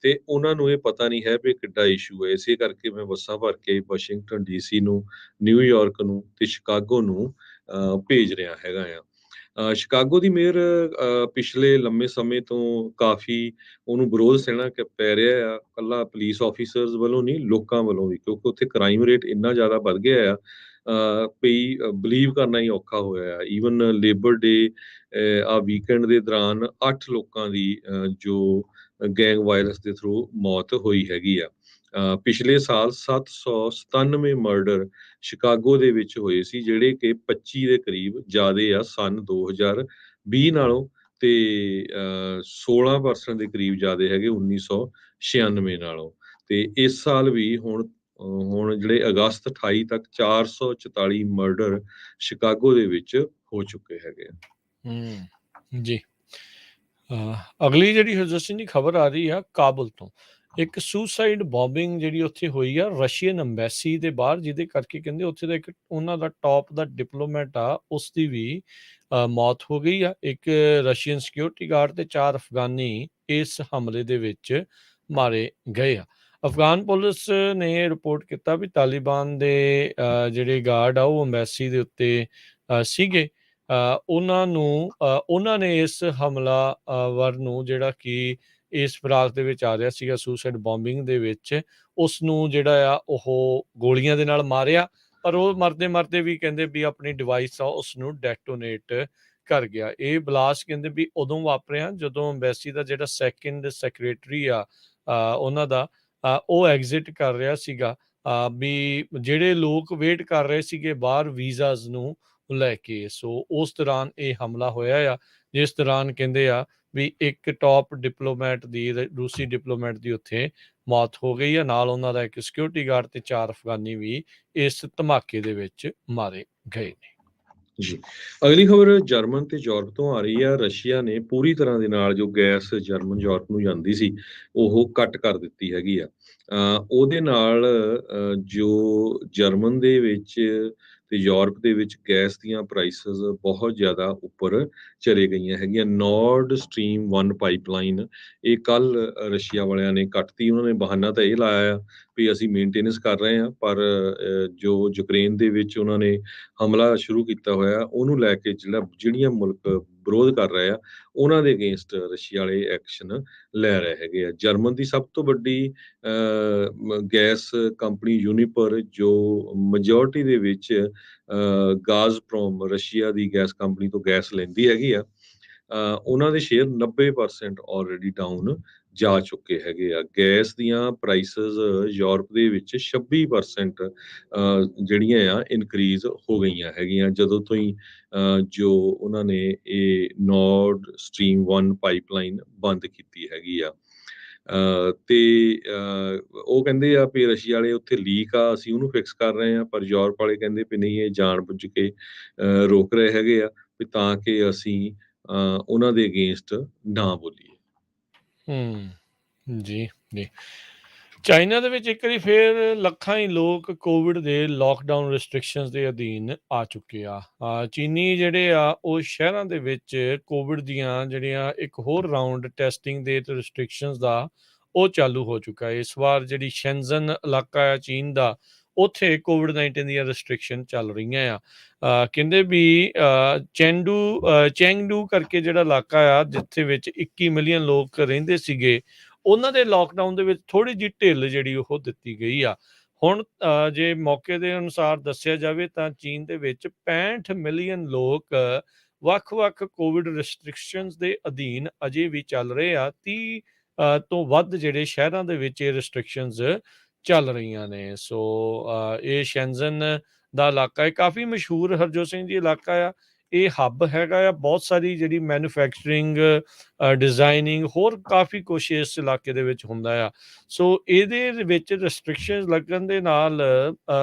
ਤੇ ਉਹਨਾਂ ਨੂੰ ਇਹ ਪਤਾ ਨਹੀਂ ਹੈ ਵੀ ਕਿੱਡਾ ਇਸ਼ੂ ਹੈ। ਇਸੇ ਕਰਕੇ ਮੈਂ ਬੱਸਾਂ ਭਰ ਕੇ ਵਾਸ਼ਿੰਗਟਨ ਡੀਸੀ ਨੂੰ, ਨਿਊਯਾਰਕ ਨੂੰ ਤੇ ਸ਼ਿਕਾਗੋ ਨੂੰ ਭੇਜ ਰਿਹਾ ਹੈਗਾ ਆ। ਸ਼ਿਕਾਗੋ ਦੀ ਮੇਅਰ ਪਿਛਲੇ ਲੰਮੇ ਸਮੇਂ ਤੋਂ ਕਾਫੀ ਉਹਨੂੰ ਵਿਰੋਧ ਸਹਿਣਾ ਪੈ ਰਿਹਾ ਆ, ਕੱਲਾ ਪੁਲਿਸ ਆਫੀਸਰਸ ਵੱਲੋਂ ਨਹੀਂ, ਲੋਕਾਂ ਵੱਲੋਂ ਵੀ, ਕਿਉਂਕਿ ਉੱਥੇ ਕ੍ਰਾਈਮ ਰੇਟ ਇੰਨਾ ਜ਼ਿਆਦਾ ਵੱਧ ਗਿਆ ਆ, ਵੀ ਬਲੀਵ ਕਰਨਾ ਹੀ ਔਖਾ ਹੋਇਆ ਆ। ਈਵਨ ਲੇਬਰ ਡੇ ਆ ਵੀਕਐਂਡ ਦੇ ਦੌਰਾਨ 8 ਲੋਕਾਂ ਦੀ ਜੋ ਗੈਂਗ ਵਾਇਲੈਂਸ ਦੇ ਥਰੂ ਮੌਤ ਹੋਈ ਹੈਗੀ ਆ। ਪਿਛਲੇ ਸਾਲ 797 ਮਰਡਰ ਸ਼ਿਕਾਗੋ ਦੇ ਵਿੱਚ ਹੋਏ ਸੀ, ਜਿਹੜੇ ਕਿ 25 ਦੇ ਕਰੀਬ ਜ਼ਿਆਦੇ ਆ ਸਨ 2020 ਨਾਲੋਂ, ਤੇ 16% ਦੇ ਕਰੀਬ ਜ਼ਿਆਦੇ ਹੈਗੇ 1996 ਨਾਲੋਂ। ਤੇ ਇਸ ਸਾਲ ਵੀ ਹੁਣ ਜਿਹੜੇ ਅਗਸਤ 28 ਤੱਕ 444 ਮਰਡਰ ਸ਼ਿਕਾਗੋ ਦੇ ਵਿੱਚ ਹੋ ਚੁੱਕੇ ਹੈਗੇ ਆ। ਜੀ ਅਗਲੀ ਜਿਹੜੀ ਹਰਜੋਤ ਦੀ ਖਬਰ ਆ ਰਹੀ ਆ ਕਾਬੁਲ ਤੋਂ। ਇੱਕ ਸੁਸਾਈਡ ਬੋmbਿੰਗ ਜਿਹੜੀ ਉੱਥੇ ਹੋਈ ਆ ਰਸ਼ੀਅਨ ਅੰਬੈਸੀ ਦੇ ਬਾਹਰ, ਜਿਹਦੇ ਕਰਕੇ ਕਹਿੰਦੇ ਉੱਥੇ ਦਾ ਇੱਕ ਉਹਨਾਂ ਦਾ ਟੌਪ ਦਾ ਡਿਪਲੋਮੈਟ ਆ, ਉਸ ਦੀ ਵੀ ਮੌਤ ਹੋ ਗਈ ਆ। ਇੱਕ ਰਸ਼ੀਅਨ ਸਿਕਿਉਰਿਟੀ ਗਾਰਡ ਤੇ 4 ਅਫਗਾਨੀ ਇਸ ਹਮਲੇ ਦੇ ਵਿੱਚ ਮਾਰੇ ਗਏ ਆ। ਅਫਗਾਨ ਪੁਲਿਸ ਨੇ ਰਿਪੋਰਟ ਕੀਤਾ ਵੀ ਤਾਲਿਬਾਨ ਦੇ ਜਿਹੜੇ ਗਾਰਡ ਆ ਉਹ ਅੰਬੈਸੀ ਦੇ ਉੱਤੇ ਸੀਗੇ। ਉਹਨਾਂ ਨੇ ਇਸ ਹਮਲਾਵਰ ਨੂੰ, ਜਿਹੜਾ ਕਿ ਇਸ ਫਿਰਾਕ ਦੇ ਵਿੱਚ ਆ ਰਿਹਾ ਸੀਗਾ ਸੁਸਾਈਡ ਬੋmbਿੰਗ ਦੇ ਵਿੱਚ, ਉਸ ਨੂੰ ਜਿਹੜਾ ਆ ਉਹ ਗੋਲੀਆਂ ਦੇ ਨਾਲ ਮਾਰਿਆ, ਪਰ ਉਹ ਮਰਦੇ ਵੀ ਕਹਿੰਦੇ ਵੀ ਆਪਣੀ ਡਿਵਾਈਸ ਆ ਉਸ ਨੂੰ ਡੈਟੋਨੇਟ ਕਰ ਗਿਆ। ਇਹ ਬਲਾਸਟ ਕਹਿੰਦੇ ਵੀ ਉਦੋਂ ਵਾਪਰਿਆ ਜਦੋਂ ਅੰਬੈਸੀ ਦਾ ਜਿਹੜਾ ਸੈਕੰਡ ਸੈਕਟਰੀ ਆ ਉਹਨਾਂ ਦਾ, ਉਹ ਐਗਜ਼ਿਟ ਕਰ ਰਿਹਾ ਸੀਗਾ, ਵੀ ਜਿਹੜੇ ਲੋਕ ਵੇਟ ਕਰ ਰਹੇ ਸੀਗੇ ਬਾਹਰ ਵੀਜ਼ਾਸ ਨੂੰ ਲੈ ਕੇ। ਸੋ ਉਸ ਦੌਰਾਨ ਇਹ ਹਮਲਾ ਹੋਇਆ ਆ, ਜਿਸ ਦੌਰਾਨ ਕਹਿੰਦੇ ਆ ਵੀ ਇੱਕ ਟੌਪ ਡਿਪਲੋਮੈਟ ਦੀ, ਰੂਸੀ ਡਿਪਲੋਮੈਟ ਦੀ ਉੱਥੇ ਮੌਤ ਹੋ ਗਈ ਆ। ਨਾਲ ਉਹਨਾਂ ਦਾ ਇੱਕ ਸਿਕਿਉਰਿਟੀ ਗਾਰਡ ਤੇ 4 ਅਫਗਾਨੀ ਵੀ ਇਸ ਧਮਾਕੇ ਦੇ ਵਿੱਚ ਮਾਰੇ ਗਏ ਨੇ। ਜੀ, ਅਗਲੀ ਖਬਰ ਜਰਮਨ ਤੇ ਯੂਰਪ ਤੋਂ ਆ ਰਹੀ ਆ। ਰਸ਼ੀਆ ਨੇ ਪੂਰੀ ਤਰ੍ਹਾਂ ਦੇ ਨਾਲ ਜੋ ਗੈਸ ਜਰਮਨ ਯੂਰਪ ਨੂੰ ਜਾਂਦੀ ਸੀ, ਉਹ ਕੱਟ ਕਰ ਦਿੱਤੀ ਹੈਗੀ ਆ। ਉਹਦੇ ਨਾਲ ਜੋ ਜਰਮਨ ਦੇ ਵਿੱਚ ਤੇ ਯੂਰਪ ਦੇ ਵਿੱਚ ਗੈਸ ਦੀਆਂ ਪ੍ਰਾਈਸਿਸ ਬਹੁਤ ਜ਼ਿਆਦਾ ਉੱਪਰ ਚਲੇ ਗਈਆਂ ਹੈਗੀਆਂ। ਨਾਰਡ ਸਟਰੀਮ 1 ਪਾਈਪਲਾਈਨ ਇਹ ਕੱਲ ਰਸ਼ੀਆ ਵਾਲਿਆਂ ਨੇ ਕੱਟਤੀ। ਉਹਨਾਂ ਨੇ ਬਹਾਨਾ ਤਾਂ ਇਹ ਲਾਇਆ ਆ ਵੀ ਅਸੀਂ ਮੇਨਟੇਨੈਂਸ ਕਰ ਰਹੇ ਹਾਂ, ਪਰ ਜੋ ਯੂਕਰੇਨ ਦੇ ਵਿੱਚ ਉਹਨਾਂ ਨੇ ਹਮਲਾ ਸ਼ੁਰੂ ਕੀਤਾ ਹੋਇਆ, ਉਹਨੂੰ ਲੈ ਕੇ ਜਿਹੜੀਆਂ ਮੁਲਕ ਵਿਰੋਧ ਕਰ ਰਹੇ ਆ, ਉਹਨਾਂ ਦੇ ਅਗੇਂਸਟ ਰਸ਼ੀਆ ਵਾਲੇ ਐਕਸ਼ਨ ਲੈ ਰਹੇ ਹੈਗੇ ਆ। ਜਰਮਨ ਦੀ ਸਭ ਤੋਂ ਵੱਡੀ ਗੈਸ ਕੰਪਨੀ ਯੂਨੀਪਰ, ਜੋ ਮੈਜੋਰਟੀ ਦੇ ਵਿੱਚ ਗਾਜ਼ਪ੍ਰੋਮ ਰਸ਼ੀਆ ਦੀ ਗੈਸ ਕੰਪਨੀ ਤੋਂ ਗੈਸ ਲੈਂਦੀ ਹੈਗੀ ਆ, ਉਹਨਾਂ ਦੇ ਸ਼ੇਅਰ 90% ਆਲਰੇਡੀ ਡਾਊਨ ਜਾ ਚੁੱਕੇ ਹੈਗੇ ਆ। ਗੈਸ ਦੀਆਂ ਪ੍ਰਾਈਸਿਸ ਯੂਰਪ ਦੇ ਵਿੱਚ 26% ਜਿਹੜੀਆਂ ਆ ਇਨਕਰੀਜ਼ ਹੋ ਗਈਆਂ ਹੈਗੀਆਂ, ਜਦੋਂ ਤੋਂ ਹੀ ਜੋ ਉਹਨਾਂ ਨੇ ਇਹ ਨਾਰਡ ਸਟਰੀਮ 1 ਪਾਈਪਲਾਈਨ ਬੰਦ ਕੀਤੀ ਹੈਗੀ ਆ। ਤੇ ਉਹ ਕਹਿੰਦੇ ਆ ਵੀ ਰਸ਼ੀਆ ਵਾਲੇ ਉੱਥੇ ਲੀਕ ਆ, ਅਸੀਂ ਉਹਨੂੰ ਫਿਕਸ ਕਰ ਰਹੇ ਹਾਂ, ਪਰ ਯੂਰਪ ਵਾਲੇ ਕਹਿੰਦੇ ਵੀ ਨਹੀਂ, ਇਹ ਜਾਣ ਬੁੱਝ ਕੇ ਰੋਕ ਰਹੇ ਹੈਗੇ ਆ ਵੀ ਤਾਂ ਕਿ ਅਸੀਂ ਉਹਨਾਂ ਦੇ ਅਗੇਂਸਟ ਨਾ ਬੋਲੀਏ। ਜੀ ਜੀ ਚਾਈਨਾ ਦੇ ਵਿੱਚ ਇੱਕ ਵਾਰੀ ਫੇਰ ਲੱਖਾਂ ਹੀ ਲੋਕ ਕੋਵਿਡ ਦੇ ਲੋਕਡਾਊਨ ਰਿਸਟ੍ਰਿਕਸ਼ਨਸ ਦੇ ਅਧੀਨ ਆ ਚੁੱਕੇ ਆ। ਚੀਨੀ ਜਿਹੜੇ ਆ ਉਹ ਸ਼ਹਿਰਾਂ ਦੇ ਵਿੱਚ ਕੋਵਿਡ ਦੀਆਂ ਜਿਹੜੀਆਂ ਇੱਕ ਹੋਰ ਰਾਊਂਡ ਟੈਸਟਿੰਗ ਦੇ ਤੇ ਰਿਸਟ੍ਰਿਕਸ਼ਨਸ ਦਾ ਉਹ ਚਾਲੂ ਹੋ ਚੁੱਕਾ ਹੈ। ਇਸ ਵਾਰ ਜਿਹੜੀ ਸ਼ੈਨਜ਼ਨ ਇਲਾਕਾ ਆ ਚੀਨ ਦਾ, ਉੱਥੇ ਕੋਵਿਡ-19 ਦੀਆਂ ਰਿਸਟ੍ਰਿਕਸ਼ਨ ਚੱਲ ਰਹੀਆਂ ਆ। ਕਹਿੰਦੇ ਵੀ ਚੈਂਗਡੂ ਕਰਕੇ ਜਿਹੜਾ ਇਲਾਕਾ ਆ, ਜਿੱਥੇ ਵਿੱਚ 21 ਮਿਲੀਅਨ ਲੋਕ ਰਹਿੰਦੇ ਸੀਗੇ, ਉਹਨਾਂ ਦੇ ਲੋਕਡਾਊਨ ਦੇ ਵਿੱਚ ਥੋੜ੍ਹੀ ਜਿਹੀ ਢਿੱਲ ਜਿਹੜੀ ਉਹ ਦਿੱਤੀ ਗਈ ਆ। ਹੁਣ ਜੇ ਮੌਕੇ ਦੇ ਅਨੁਸਾਰ ਦੱਸਿਆ ਜਾਵੇ ਤਾਂ ਚੀਨ ਦੇ ਵਿੱਚ 65 ਮਿਲੀਅਨ ਲੋਕ ਵੱਖ-ਵੱਖ ਕੋਵਿਡ ਰਿਸਟ੍ਰਿਕਸ਼ਨਸ ਦੇ ਅਧੀਨ ਅਜੇ ਵੀ ਚੱਲ ਰਹੇ ਆ। 30 ਤੋਂ ਵੱਧ ਜਿਹੜੇ ਸ਼ਹਿਰਾਂ ਦੇ ਵਿੱਚ ਇਹ ਰਿਸਟ੍ਰਿਕਸ਼ਨਸ ਚੱਲ ਰਹੀਆਂ ਨੇ। ਸੋ ਇਹ ਸ਼ੈਨਜ਼ਨ ਦਾ ਇਲਾਕਾ ਹੈ, ਕਾਫੀ ਮਸ਼ਹੂਰ ਹਰਜੋਤ ਸਿੰਘ ਜੀ ਇਲਾਕਾ ਆ। ਇਹ ਹੱਬ ਹੈਗਾ ਆ, ਬਹੁਤ ਸਾਰੀ ਜਿਹੜੀ ਮੈਨੂਫੈਕਚਰਿੰਗ, ਡਿਜ਼ਾਈਨਿੰਗ, ਹੋਰ ਕਾਫੀ ਕੁਛ ਇਸ ਇਲਾਕੇ ਦੇ ਵਿੱਚ ਹੁੰਦਾ ਆ। ਸੋ ਇਹਦੇ ਵਿੱਚ ਰਿਸਟ੍ਰਿਕਸ਼ਨਸ ਲੱਗਣ ਦੇ ਨਾਲ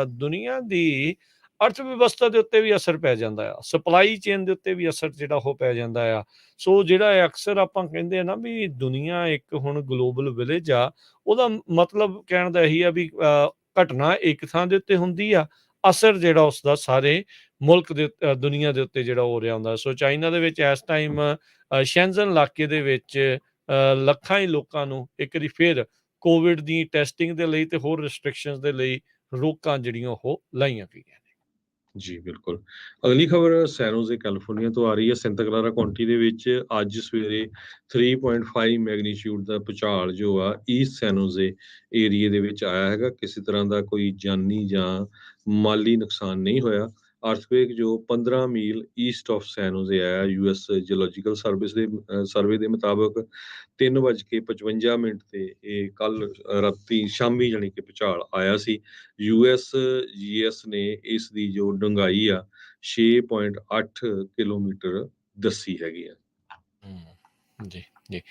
ਦੁਨੀਆ ਦੀ ਅਰਥ ਵਿਵਸਥਾ ਦੇ ਉੱਤੇ ਵੀ ਅਸਰ ਪੈ ਜਾਂਦਾ ਆ, ਸਪਲਾਈ ਚੇਨ ਦੇ ਉੱਤੇ ਵੀ ਅਸਰ ਜਿਹੜਾ ਉਹ ਪੈ ਜਾਂਦਾ ਆ। ਸੋ ਜਿਹੜਾ ਇਹ ਅਕਸਰ ਆਪਾਂ ਕਹਿੰਦੇ ਆ ਨਾ ਵੀ ਦੁਨੀਆ ਇੱਕ ਹੁਣ ਗਲੋਬਲ ਵਿਲੇਜ ਆ, ਉਹਦਾ ਮਤਲਬ ਕਹਿਣ ਦਾ ਇਹੀ ਆ ਵੀ ਘਟਨਾ ਇੱਕ ਥਾਂ ਦੇ ਉੱਤੇ ਹੁੰਦੀ ਆ, ਅਸਰ ਜਿਹੜਾ ਉਸਦਾ ਸਾਰੇ ਮੁਲਕ ਦੇ ਦੁਨੀਆ ਦੇ ਉੱਤੇ ਜਿਹੜਾ ਹੋ ਰਿਹਾ ਹੁੰਦਾ। ਸੋ ਚਾਈਨਾ ਦੇ ਵਿੱਚ ਇਸ ਟਾਈਮ ਸ਼ੈਂਜ਼ਨ ਇਲਾਕੇ ਦੇ ਵਿੱਚ ਲੱਖਾਂ ਹੀ ਲੋਕਾਂ ਨੂੰ ਇੱਕ ਵਾਰੀ ਫਿਰ ਕੋਵਿਡ ਦੀ ਟੈਸਟਿੰਗ ਦੇ ਲਈ ਤੇ ਹੋਰ ਰਿਸਟ੍ਰਿਕਸ਼ਨਸ ਦੇ ਲਈ ਰੋਕਾਂ ਜਿਹੜੀਆਂ ਉਹ ਲਾਈਆਂ ਗਈਆਂ ਨੇ। ਜੀ, ਬਿਲਕੁਲ। ਅਗਲੀ ਖਬਰ ਸੈਨ ਹੋਜ਼ੇ ਕੈਲੀਫੋਰਨੀਆ ਤੋਂ ਆ ਰਹੀ ਹੈ। ਸੈਂਟਾ ਕਲਾਰਾ ਕਾਉਂਟੀ ਦੇ ਵਿੱਚ ਅੱਜ ਸਵੇਰੇ 3.5 ਮੈਗਨੀਚਿਊਡ ਦਾ ਭੂਚਾਲ ਜੋ ਆ ਈਸਟ ਸੈਨ ਹੋਜ਼ੇ ਏਰੀਏ ਦੇ ਵਿੱਚ ਆਇਆ ਹੈਗਾ। ਕਿਸੇ ਤਰ੍ਹਾਂ ਦਾ ਕੋਈ ਜਾਨੀ ਜਾਂ ਮਾਲੀ ਨੁਕਸਾਨ ਨਹੀਂ ਹੋਇਆ। ਅਰਥਕੁਏਕ ਜੋ 15 ਮੀਲ ਈਸਟ ਆਫ ਸੈਨ ਹੋਜ਼ੇ ਆਇਆ, ਯੂਐਸ ਜਿਓਲੋਜੀਕਲ ਸਰਵੇ ਦੇ ਮੁਤਾਬਕ 3:55 ਤੇ ਇਹ ਕੱਲ ਰਾਤੀ ਸ਼ਾਮੀ ਜਾਣੀ ਕਿ ਭੂਚਾਲ ਆਇਆ ਸੀ। USGS ਨੇ ਇਸ ਦੀ ਜੋ ਡੂੰਘਾਈ ਆ 6.8 ਕਿਲੋਮੀਟਰ ਦੱਸੀ ਹੈਗੀ ਆ। ਜੀ ਜੀ,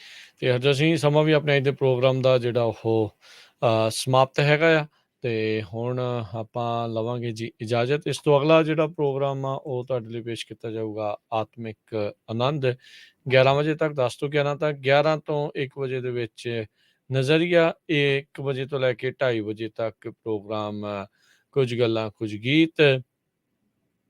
ਤੇ ਅੱਜ ਅਸੀਂ ਸਮਾਂ ਵੀ ਆਪਣੇ ਅੱਜ ਦੇ ਪ੍ਰੋਗਰਾਮ ਦਾ ਜਿਹੜਾ ਉਹ ਸਮਾਪਤ ਹੈਗਾ ਆ, ਤੇ ਹੁਣ ਆਪਾਂ ਲਵਾਂਗੇ ਜੀ ਇਜਾਜ਼ਤ। ਇਸ ਤੋਂ ਅਗਲਾ ਜਿਹੜਾ ਪ੍ਰੋਗਰਾਮ ਆ ਉਹ ਤੁਹਾਡੇ ਲਈ ਪੇਸ਼ ਕੀਤਾ ਜਾਊਗਾ ਆਤਮਿਕ ਆਨੰਦ, 11 ਵਜੇ ਤੱਕ, 10 ਤੋਂ 11 ਤੱਕ, 11 ਤੋਂ 1 ਵਜੇ ਦੇ ਵਿੱਚ ਨਜ਼ਰੀਆ, 1 ਵਜੇ ਤੋਂ ਲੈ ਕੇ 2:30 ਵਜੇ ਤੱਕ ਪ੍ਰੋਗਰਾਮ ਕੁਝ ਗੱਲਾਂ ਕੁਝ ਗੀਤ,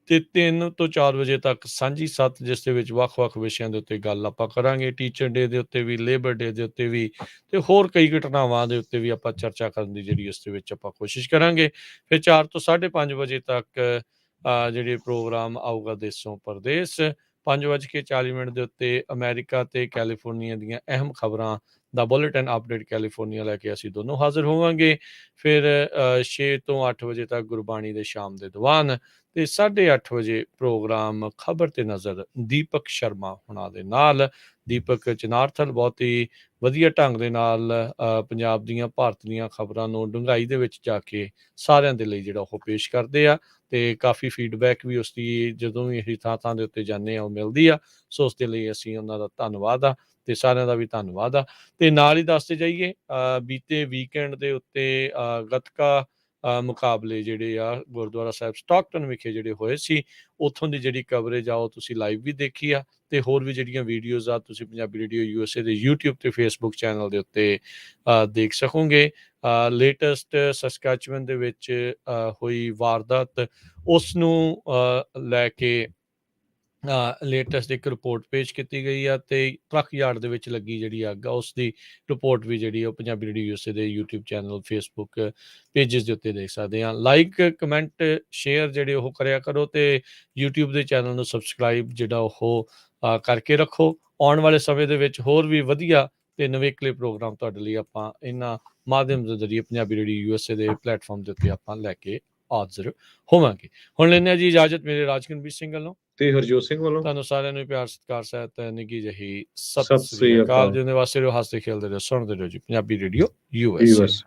ਤੇ 3 ਤੋਂ 4 ਵਜੇ ਤੱਕ ਸਾਂਝੀ ਸੱਤ, ਜਿਸ ਦੇ ਵਿੱਚ ਵੱਖ-ਵੱਖ ਵਿਸ਼ਿਆਂ ਦੇ ਉੱਤੇ ਗੱਲ ਆਪਾਂ ਕਰਾਂਗੇ। ਟੀਚਰ ਡੇ ਦੇ ਉੱਤੇ ਵੀ, ਲੇਬਰ ਡੇ ਦੇ ਉੱਤੇ ਵੀ, ਤੇ ਹੋਰ ਕਈ ਘਟਨਾਵਾਂ ਦੇ ਉੱਤੇ ਵੀ ਆਪਾਂ ਚਰਚਾ ਕਰਨ ਦੀ ਜਿਹੜੀ ਇਸ ਦੇ ਵਿੱਚ ਆਪਾਂ ਕੋਸ਼ਿਸ਼ ਕਰਾਂਗੇ। ਫਿਰ 4 ਤੋਂ 5:30 ਵਜੇ ਤੱਕ ਜਿਹੜੇ ਪ੍ਰੋਗਰਾਮ ਆਊਗਾ ਦੇਸੋਂ ਪਰਦੇਸ। 5:40 ਦੇ ਉੱਤੇ ਅਮਰੀਕਾ ਤੇ ਕੈਲੀਫੋਰਨੀਆ ਦੀਆਂ ਅਹਿਮ ਖਬਰਾਂ ਦਾ ਬੁਲੇਟਿਨ ਅਪਡੇਟ ਕੈਲੀਫੋਰਨੀਆ ਲੈ ਕੇ ਅਸੀਂ ਦੋਨੋਂ ਹਾਜ਼ਰ ਹੋਵਾਂਗੇ। ਫਿਰ 6 ਤੋਂ 8 ਵਜੇ ਤੱਕ ਗੁਰਬਾਣੀ ਦੇ ਸ਼ਾਮ ਦੇ ਦੀਵਾਨ, ਤੇ 8:30 ਵਜੇ ਪ੍ਰੋਗਰਾਮ ਖਬਰ ਤੇ ਨਜ਼ਰ ਦੀਪਕ ਸ਼ਰਮਾ ਹੁਣਾਂ ਦੇ ਨਾਲ। ਦੀਪਕ ਚਨਾਰਥਲ ਬਹੁਤ ਹੀ ਵਧੀਆ ਢੰਗ ਦੇ ਨਾਲ ਪੰਜਾਬ ਦੀਆਂ, ਭਾਰਤ ਦੀਆਂ ਖਬਰਾਂ ਨੂੰ ਡੂੰਘਾਈ ਦੇ ਵਿੱਚ ਜਾ ਕੇ ਸਾਰਿਆਂ ਦੇ ਲਈ ਜਿਹੜਾ ਉਹ ਪੇਸ਼ ਕਰਦੇ ਆ, ਤੇ ਕਾਫੀ ਫੀਡਬੈਕ ਵੀ ਉਸਦੀ ਜਦੋਂ ਵੀ ਅਸੀਂ ਥਾਂ ਦੇ ਉੱਤੇ ਜਾਂਦੇ ਆ ਉਹ ਮਿਲਦੀ ਆ। ਸੋ ਉਸ ਦੇ ਲਈ ਅਸੀਂ ਉਹਨਾਂ ਦਾ ਧੰਨਵਾਦ ਆ, ਤੇ ਸਾਰਿਆਂ ਦਾ ਵੀ ਧੰਨਵਾਦ ਆ। ਤੇ ਨਾਲ ਹੀ ਦੱਸਦੇ ਜਾਈਏ ਬੀਤੇ ਵੀਕਐਂਡ ਦੇ ਉੱਤੇ ਗੱਤਕਾ ਮੁਕਾਬਲੇ ਜਿਹੜੇ ਆ ਗੁਰਦੁਆਰਾ ਸਾਹਿਬ ਸਟਾਕਟਨ ਵਿਖੇ ਜਿਹੜੇ ਹੋਏ ਸੀ, ਉੱਥੋਂ ਦੀ ਜਿਹੜੀ ਕਵਰੇਜ ਆ ਉਹ ਤੁਸੀਂ ਲਾਈਵ ਵੀ ਦੇਖੀ ਆ, ਤੇ ਹੋਰ ਵੀ ਜਿਹੜੀਆਂ ਵੀਡੀਓਜ਼ ਆ ਤੁਸੀਂ ਪੰਜਾਬੀ ਰੇਡੀਓ USA ਦੇ YouTube ਤੇ Facebook ਚੈਨਲ ਦੇ ਉੱਤੇ ਦੇਖ ਸਕੋਗੇ। ਲੇਟੈਸਟ ਸਸਕੈਚੁਅਨ ਦੇ ਵਿੱਚ ਹੋਈ ਵਾਰਦਾਤ, ਉਸ ਨੂੰ ਲੈ ਕੇ ਲੇਟੈਸਟ ਇੱਕ ਰਿਪੋਰਟ ਪੇਸ਼ ਕੀਤੀ ਗਈ ਆ, ਤੇ ਟਰੱਕ ਯਾਰਡ ਦੇ ਵਿੱਚ ਲੱਗੀ ਜਿਹੜੀ ਅੱਗ ਆ ਉਸ ਦੀ ਰਿਪੋਰਟ ਵੀ ਜਿਹੜੀ ਉਹ ਪੰਜਾਬੀ ਰੇਡੀਓ USA ਦੇ YouTube ਚੈਨਲ, Facebook ਪੇਜਸ ਦੇ ਉੱਤੇ ਦੇਖ ਸਕਦੇ ਹਾਂ। ਲਾਈਕ, ਕਮੈਂਟ, ਸ਼ੇਅਰ ਜਿਹੜੇ ਉਹ ਕਰਿਆ ਕਰੋ, ਤੇ YouTube ਦੇ ਚੈਨਲ ਨੂੰ ਸਬਸਕ੍ਰਾਈਬ ਜਿਹੜਾ ਉਹ ਕਰਕੇ ਰੱਖੋ। ਆਉਣ ਵਾਲੇ ਸਮੇਂ ਦੇ ਵਿੱਚ ਹੋਰ ਵੀ ਵਧੀਆ ਤੇ ਨਵੇਕਲੇ ਪ੍ਰੋਗਰਾਮ ਤੁਹਾਡੇ ਲਈ ਆਪਾਂ ਇਹਨਾਂ ਮਾਧਿਅਮ ਦੇ ਜ਼ਰੀਏ ਪੰਜਾਬੀ ਰੇਡੀਓ USA ਦੇ ਪਲੇਟਫਾਰਮ ਦੇ ਉੱਤੇ ਆਪਾਂ ਲੈ ਕੇ ਹਾਜ਼ਰ ਹੋਵਾਂਗੇ। ਹੁਣ ਲੈਂਦੇ ਹਾਂ ਜੀ ਇਜਾਜ਼ਤ ਮੇਰੇ ਰਾਜਕਨਵੀਰ ਸਿੰਘ ਵੱਲੋਂ ਤੇ ਹਰਜੋਤ ਸਿੰਘ ਵੱਲੋਂ। ਤੁਹਾਨੂੰ ਸਾਰਿਆਂ ਨੂੰ ਪਿਆਰ ਸਤਿਕਾਰ ਸਹਿਤ ਨਿੱਘੀ ਜਿਹੀ ਸਤਿ ਸ੍ਰੀ ਅਕਾਲ। ਜਿਹਦੇ ਵਾਸਤੇ ਰਹੋ, ਹੱਸਦੇ ਖੇਲਦੇ ਰਹੋ, ਸੁਣਦੇ ਰਹੋ ਜੀ ਪੰਜਾਬੀ ਰੇਡੀਓ US।